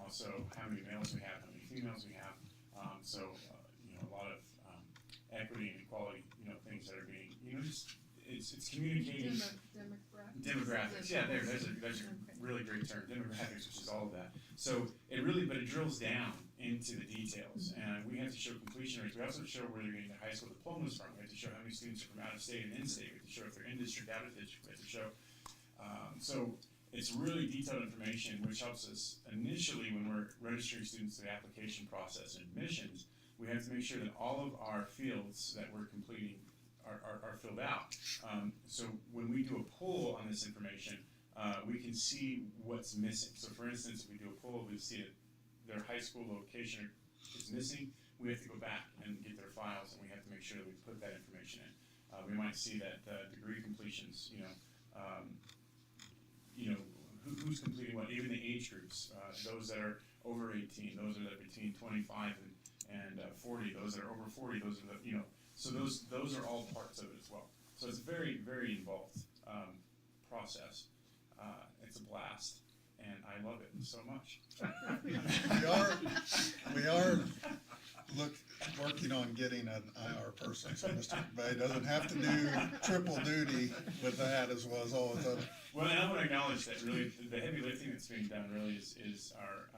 Also, how many males we have, how many females we have. A lot of equity and equality, things that are being, it's communicating. Demographics. Yeah, there's a really great term, demographics, which is all of that. So but it drills down into the details, and we have to show completion rates. We also show where they're getting their high school diplomas from. We have to show how many students are from out of state and in state. We have to show if they're in district, out of district. We have to show. So it's really detailed information, which helps us initially when we're registering students to the application process and admissions. We have to make sure that all of our fields that we're completing are filled out. So when we do a poll on this information, we can see what's missing. So for instance, if we do a poll, we see that their high school location is missing. We have to go back and get their files, and we have to make sure that we put that information in. We might see that degree completions, who's completing what, even the age groups, those that are over 18, those that are between 25 and 40, those that are over 40, those are the, so those are all parts of it as well. So it's a very, very involved process. It's a blast, and I love it so much. We are working on getting an IR person, so Mr. McVeigh doesn't have to do triple duty with that as well as all his other. Well, and I want to acknowledge that really the heavy lifting that's being done really is our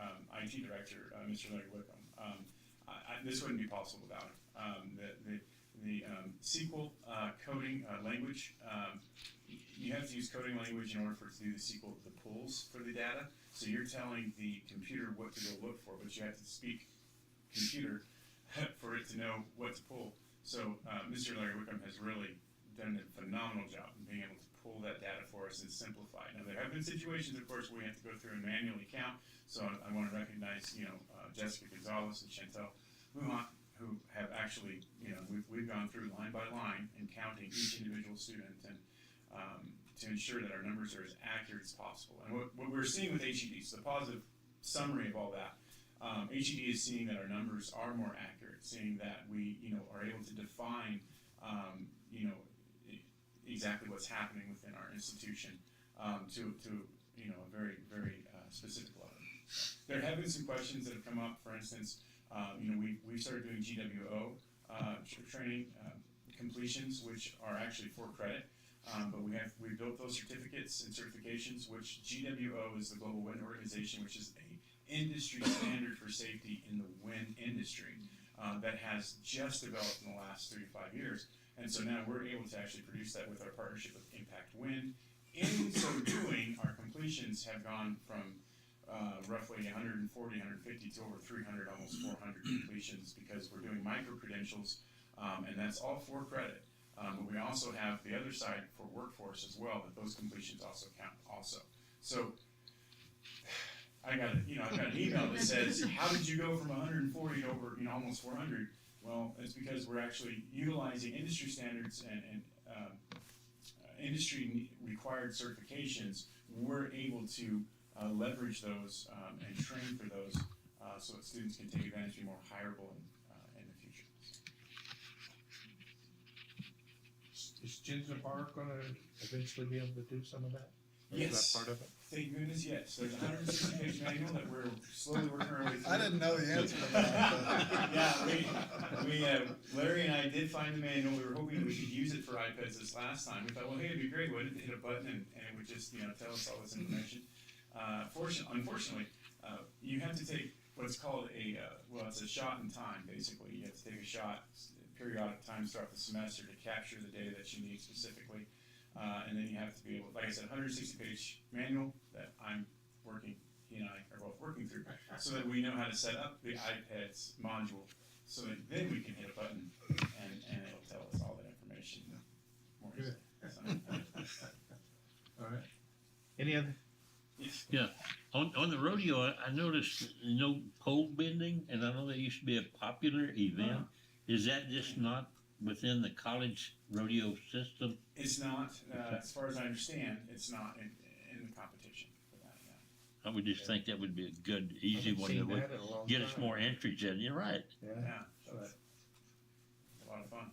IT director, Mr. Larry Wickham. This wouldn't be possible without him. The SQL coding language, you have to use coding language in order for it to do the SQL, the pulls for the data. So you're telling the computer what to go look for, but you have to speak computer for it to know what to pull. So Mr. Larry Wickham has really done a phenomenal job in being able to pull that data for us and simplify it. Now there have been situations, of course, where we have to go through and manually count. So I want to recognize, Jessica Gonzalez and Chantel who have actually, we've gone through line by line and counting each individual student and to ensure that our numbers are as accurate as possible. And what we're seeing with HED, so the positive summary of all that, HED is seeing that our numbers are more accurate, seeing that we, are able to define, exactly what's happening within our institution to a very, very specific level. So there have been some questions that have come up. For instance, we started doing GWO training completions, which are actually for credit. But we built those certificates and certifications, which GWO is the Global Wind Organization, which is a industry standard for safety in the wind industry. that has just developed in the last 3 to 5 years. And so now we're able to actually produce that with our partnership with Impact Wind. In so doing, our completions have gone from roughly 140, 150 to over 300, almost 400 completions, because we're doing micro-credentials, and that's all for credit. But we also have the other side for workforce as well, that those completions also count also. So I got an email that says, how did you go from 140 to over, almost 400? Well, it's because we're actually utilizing industry standards and industry required certifications. We're able to leverage those and train for those so that students can take advantage and be more hireable in the future. Is Ginger Park gonna eventually be able to do some of that? Or Yes. Is that part of it? Thank goodness, yes. There's a 160-page manual that we're slowly working our way through. I didn't know the answer to that. Yeah, Larry and I did find the manual. We were hoping we could use it for iPads this last time. We thought, well, hey, it'd be great, wouldn't it, to hit a button and it would just, tell us all this information. Unfortunately, you have to take what's called it's a shot in time, basically. You have to take a shot periodic times throughout the semester to capture the data that you need specifically. And then you have to be able, like I said, 160-page manual that he and I are both working through, so that we know how to set up the iPad's module, so that then we can hit a button and it'll tell us all that information more easily. So, All right. Any other? yes. Yeah, on the rodeo, I noticed no pole bending, and I know that used to be a popular event. Is that just not within the college rodeo system? It's not, as far as I understand, it's not in the competition for that, yeah. I would just think that would be a good, easy Haven't one seen that would that in a long get us time. more entries in. You're right. Yeah. Yeah, a lot of fun.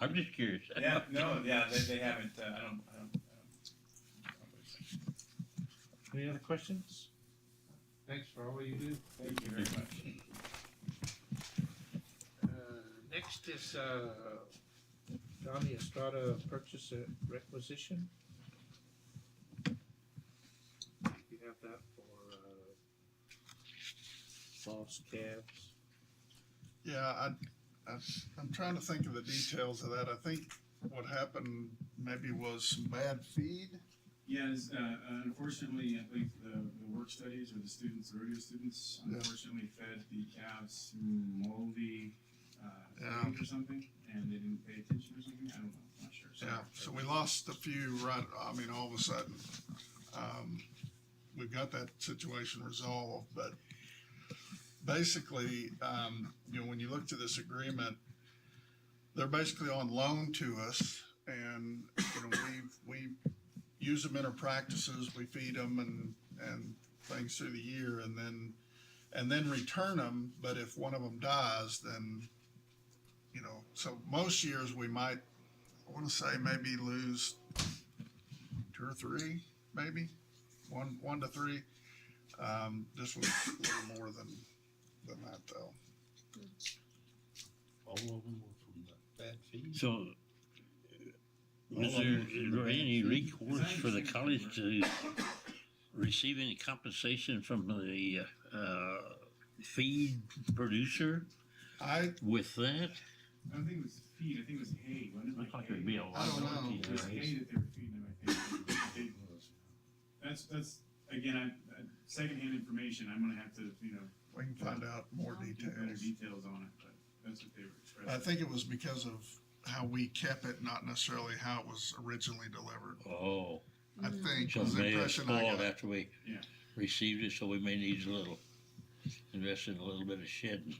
I'm just curious. Yeah, no, yeah, they haven't, I don't believe so. Any other questions? Thanks for all you do. Thank you very much. Next is, Donnie Estrada purchase a requisition. You have that for, lost calves. Yeah, I'm trying to think of the details of that. I think what happened maybe was some bad feed. Yes, unfortunately, I think the work studies or the students, the rodeo students, unfortunately fed the calves moldy feed or something, and they didn't pay attention or something. I don't know. I'm not sure. So we lost a few all of a sudden. We've got that situation resolved, but basically, when you look to this agreement, they're basically on loan to us, and we use them in our practices. We feed them and things through the year, and then return them. But if one of them dies, then so most years we might, I want to say, maybe lose 2 or 3, maybe 1 to 3. This was a little more than that, though. All of them were from the bad feed. So, is there any recourse for the college to receive any compensation from the feed producer with that? I don't think it was feed. I think it was hay. Wasn't it? Looks like there'd be a lot I don't of know. It was hay that they were feeding them, I think. That's again, secondhand information. I'm gonna have to, We can find out more get better details. details on it, but that's what they were expressing. I think it was because of how we kept it, not necessarily how it was originally delivered. Oh, I think so was it the may have impression I spoiled got. after we Yeah. received it, so we may need invest in a little bit of shedding.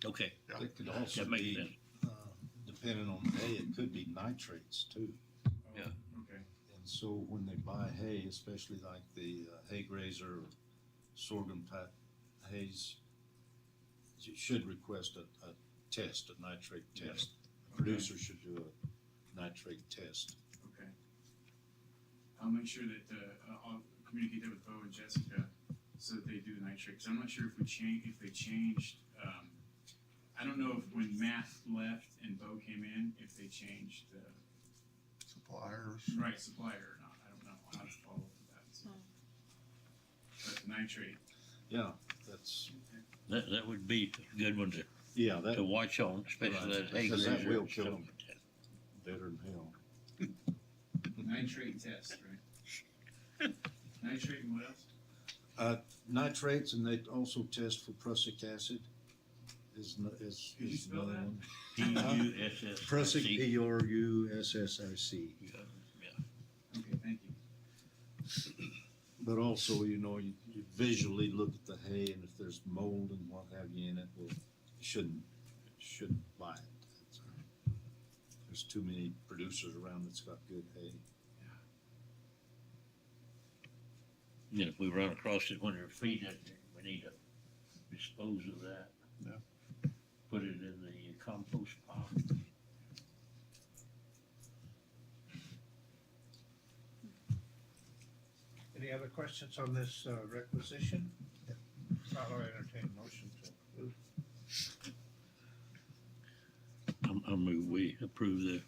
Okay, It could also that makes be, sense. depending on hay, it could be nitrates too. Yeah. Okay. And so when they buy hay, especially like the hay grazer, sorghum type hays, you should request a test, a nitrate test. Producer should do a nitrate test. Okay. I'll make sure that I'll communicate that with Bo and Jessica so that they do the nitrate. Because I'm not sure if they changed. I don't know if when Matt left and Bo came in, if they changed the Suppliers. supplier or not. I don't know. I'll have to follow up with that. So. But the nitrate. Yeah, that's That would be a good one Yeah, that, to watch on, especially that hay because that grader will and kill stuff 'em. like that. better than hell. Nitrate test, right? Nitrate and what else? Nitrates, and they also test for prussic acid. Could you spell that? P-U-S-S-I-C. Prussic, P-R-U-S-S-I-C. Yeah. Okay, thank you. But also, you visually look at the hay, and if there's mold and what have you in it, well, you shouldn't buy it. There's too many producers around that's got good hay. And if we run across it when they're feeding it, we need to dispose of that. Yeah. Put it in the compost pile. Any other questions on this requisition? If not, I'll entertain a motion to approve. I move we approve the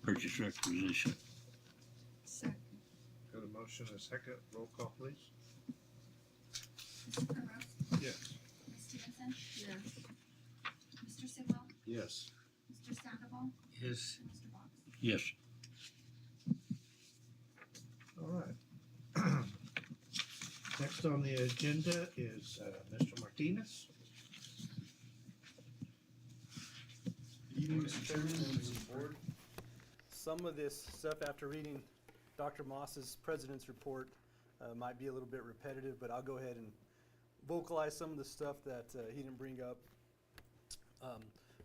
purchase requisition. Second. Got a motion and a second. Roll call, please. Mr. Burrows? Yes. Ms. Stevenson? Yes. Mr. Sitwell? Yes. Mr. Sandoval? Yes. And Mr. Box? Yes. All right. Next on the agenda is Mr. Martinez. Good evening, Mr. Chairman, members of the board. Some of this stuff, after reading Dr. Moss's president's report, might be a little bit repetitive, but I'll go ahead and vocalize some of the stuff that he didn't bring up.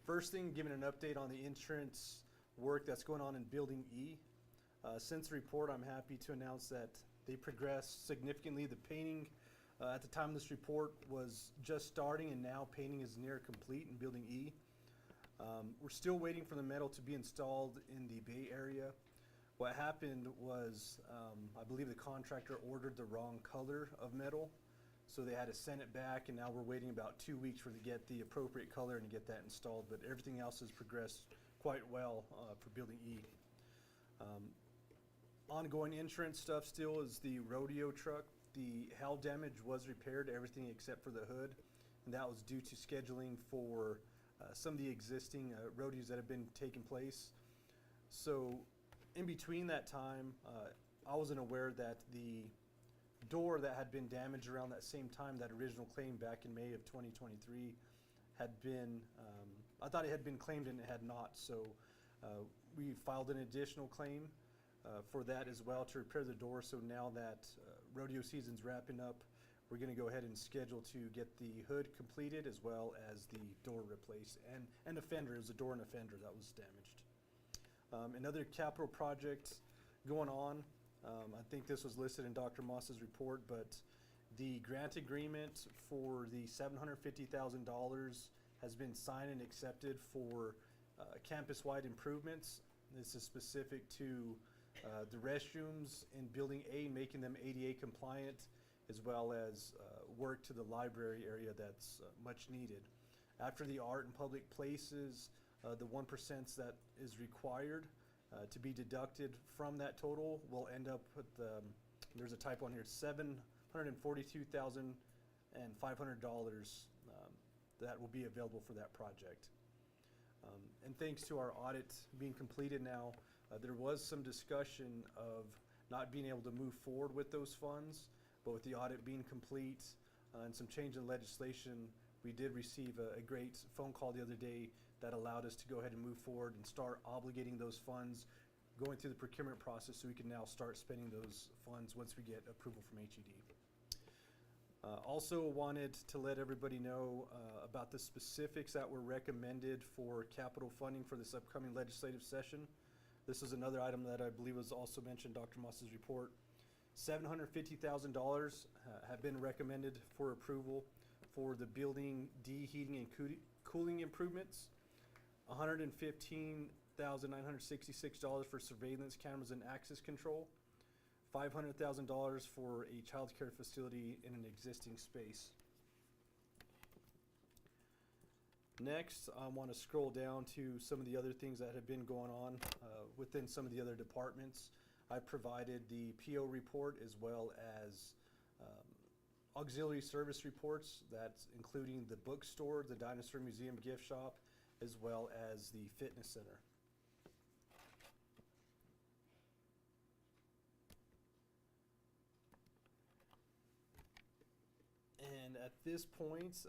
First thing, giving an update on the insurance work that's going on in Building E. Since the report, I'm happy to announce that they progressed significantly. The painting at the time of this report was just starting, and now painting is near complete in Building E. We're still waiting for the metal to be installed in the Bay Area. What happened was, I believe the contractor ordered the wrong color of metal, so they had to send it back, and now we're waiting about 2 weeks for to get the appropriate color and get that installed, but everything else has progressed quite well for Building E. Ongoing insurance stuff still is the rodeo truck. The hull damage was repaired, everything except for the hood, and that was due to scheduling for some of the existing rodeos that have been taking place. So in between that time, I wasn't aware that the door that had been damaged around that same time, that original claim back in May of 2023, had been, I thought it had been claimed and it had not. So we filed an additional claim for that as well to repair the door. So now that rodeo season's wrapping up, we're going to go ahead and schedule to get the hood completed as well as the door replaced and a fender. It was a door and a fender that was damaged. Another capital project going on. I think this was listed in Dr. Moss's report, but the grant agreement for the $750,000 has been signed and accepted for campus-wide improvements. This is specific to the restrooms in Building A, making them ADA compliant, as well as work to the library area that's much needed. After the art and public places, the 1% that is required to be deducted from that total will end up with, there's a typo on here, $742,500 that will be available for that project. And thanks to our audit being completed now, there was some discussion of not being able to move forward with those funds, but with the audit being complete and some change in legislation, we did receive a great phone call the other day that allowed us to go ahead and move forward and start obligating those funds, going through the procurement process so we can now start spending those funds once we get approval from HED. Also wanted to let everybody know about the specifics that were recommended for capital funding for this upcoming legislative session. This is another item that I believe was also mentioned in Dr. Moss's report. $750,000 have been recommended for approval for the Building D heating and cooling improvements. $115,966 for surveillance cameras and access control. $500,000 for a child care facility in an existing space. Next, I want to scroll down to some of the other things that have been going on within some of the other departments. I provided the PO report as well as auxiliary service reports, that's including the bookstore, the Dinosaur Museum gift shop, as well as the fitness center. And at this point,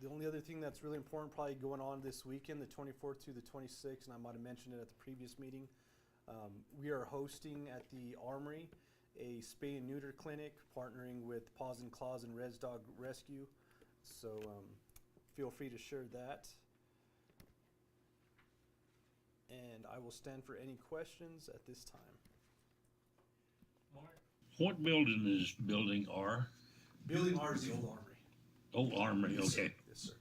the only other thing that's really important probably going on this weekend, the 24th through the 26th, and I might have mentioned it at the previous meeting, we are hosting at the Armory a spay and neuter clinic, partnering with Paws and Claws and Res Dog Rescue. So feel free to share that. And I will stand for any questions at this time. What building is building R? Building R is the old Armory. Oh, Armory, Yes, sir. okay. Yes, sir.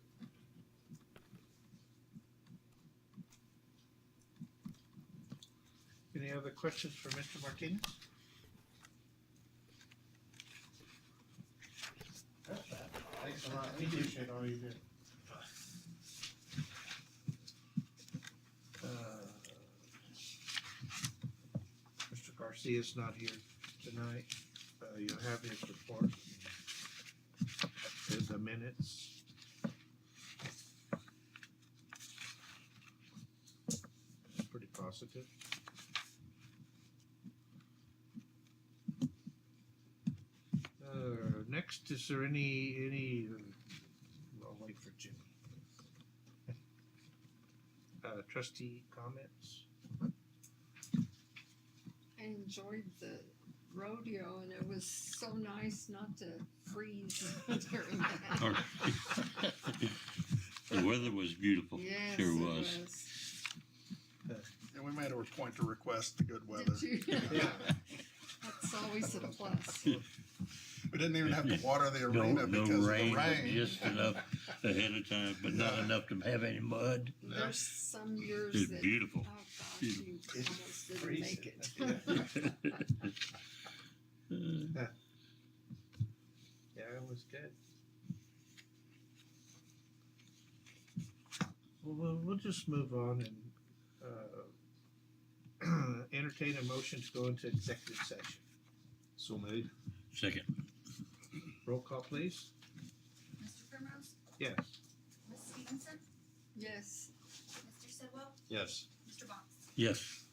Any other questions for Mr. Martinez? Thanks a lot. We appreciate all you do. Mr. Garcia's not here tonight. You'll have his report. There's the minutes. Pretty positive. Next, is there any, I'll wait for Jimmy. Trustee comments? I enjoyed the rodeo, and it was so nice not to freeze during that. The weather was beautiful. Yes, Sure it was. And we made a point to request the good weather. Did you? Yeah. That's always a plus. We didn't even have to water the No, arena no because rain, of the but rain. just enough ahead of time, but not Yeah. enough to have any mud. There's some years It's that, beautiful. oh gosh, you almost didn't make it. Yeah, it was good. Well, we'll just move on and entertain a motion to go into executive session. So made. Second. Roll call, please. Mr. Primrose? Yes. Ms. Stevenson? Yes. Mr. Sidwell? Yes. Mr. Bond? Yes.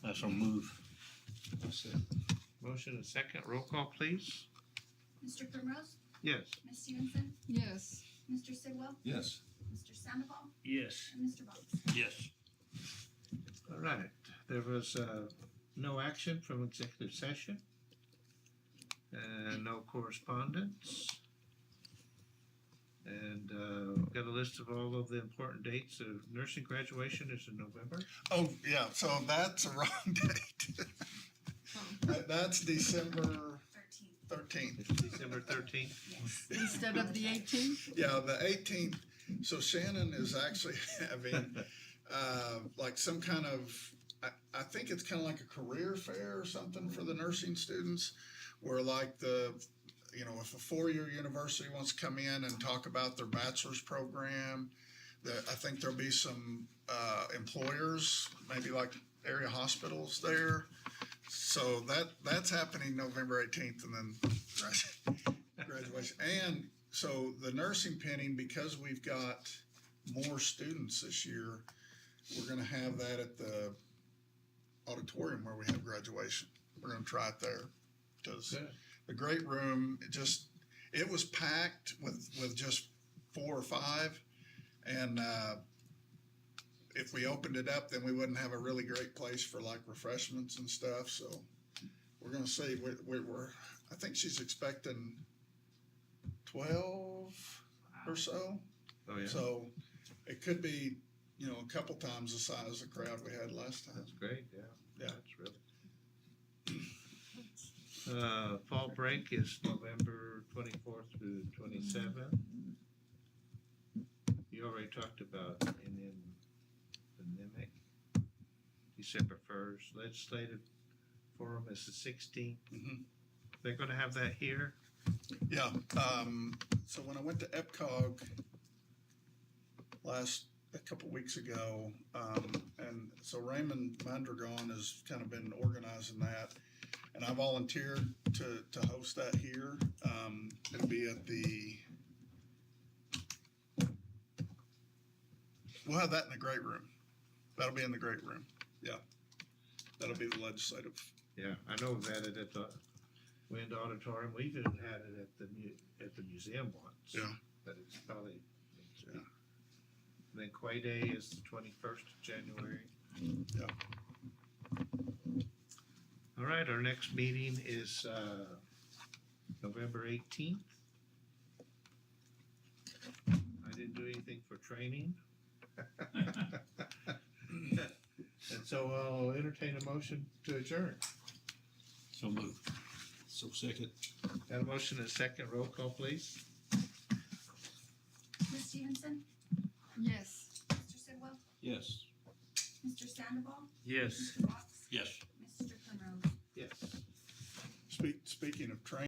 That's a move. Motion and second, roll call, please. Mr. Primrose? Yes. Ms. Stevenson? Yes. Mr. Sidwell? Yes. Mr. Sandoval? Yes. And Mr. Box? Yes. All right, there was no action from executive session and no correspondence. And we've got a list of all of the important dates of nursing graduation is in November. Oh, yeah, so that's a wrong date. That's December 13th. It's December 13th. Instead of the 18th? Yeah, the 18th. So Shannon is actually having like some kind of, I think it's kind of like a career fair or something for the nursing students, where like if a four-year university wants to come in and talk about their bachelor's program, I think there'll be some employers, maybe like area hospitals there. So that's happening November 18th, and then graduation. And so the nursing pinning, because we've got more students this year, we're going to have that at the auditorium where we have graduation. We're going to try it there, because the great room, it was packed with just 4 or 5, and if we opened it up, then we wouldn't have a really great place for like refreshments and stuff. So we're going to see. I think she's expecting 12 or so. Oh yeah. So it could be, a couple times the size of the crowd we had last time. That's great. Yeah. Yeah. That's really. Fall break is November 24th through 27th. You already talked about the NIMIC. December 1st. Legislative forum is the 16th. Mhm. They're going to have that here. Yeah. So when I went to EPCOG a couple weeks ago, and so Raymond Mondragon has kind of been organizing that, and I volunteered to host that here. It'll be at we'll have that in the great room. That'll be in the great room. Yeah. That'll be the legislative. Yeah, I know we've had it at the Wind Auditorium. We've even had it at the museum once. Yeah. But it's probably. Yeah. And then Quay Day is the 21st of January. Yeah. All right, our next meeting is November 18th. I didn't do anything for training. And so I'll entertain a motion to adjourn. So move. So second. Got a motion and a second. Roll call, please. Ms. Stevenson? Yes. Mr. Sidwell? Yes. Mr. Sandoval? Yes. Mr. Box? Yes. Mr. Primrose? Yes. Speaking of training.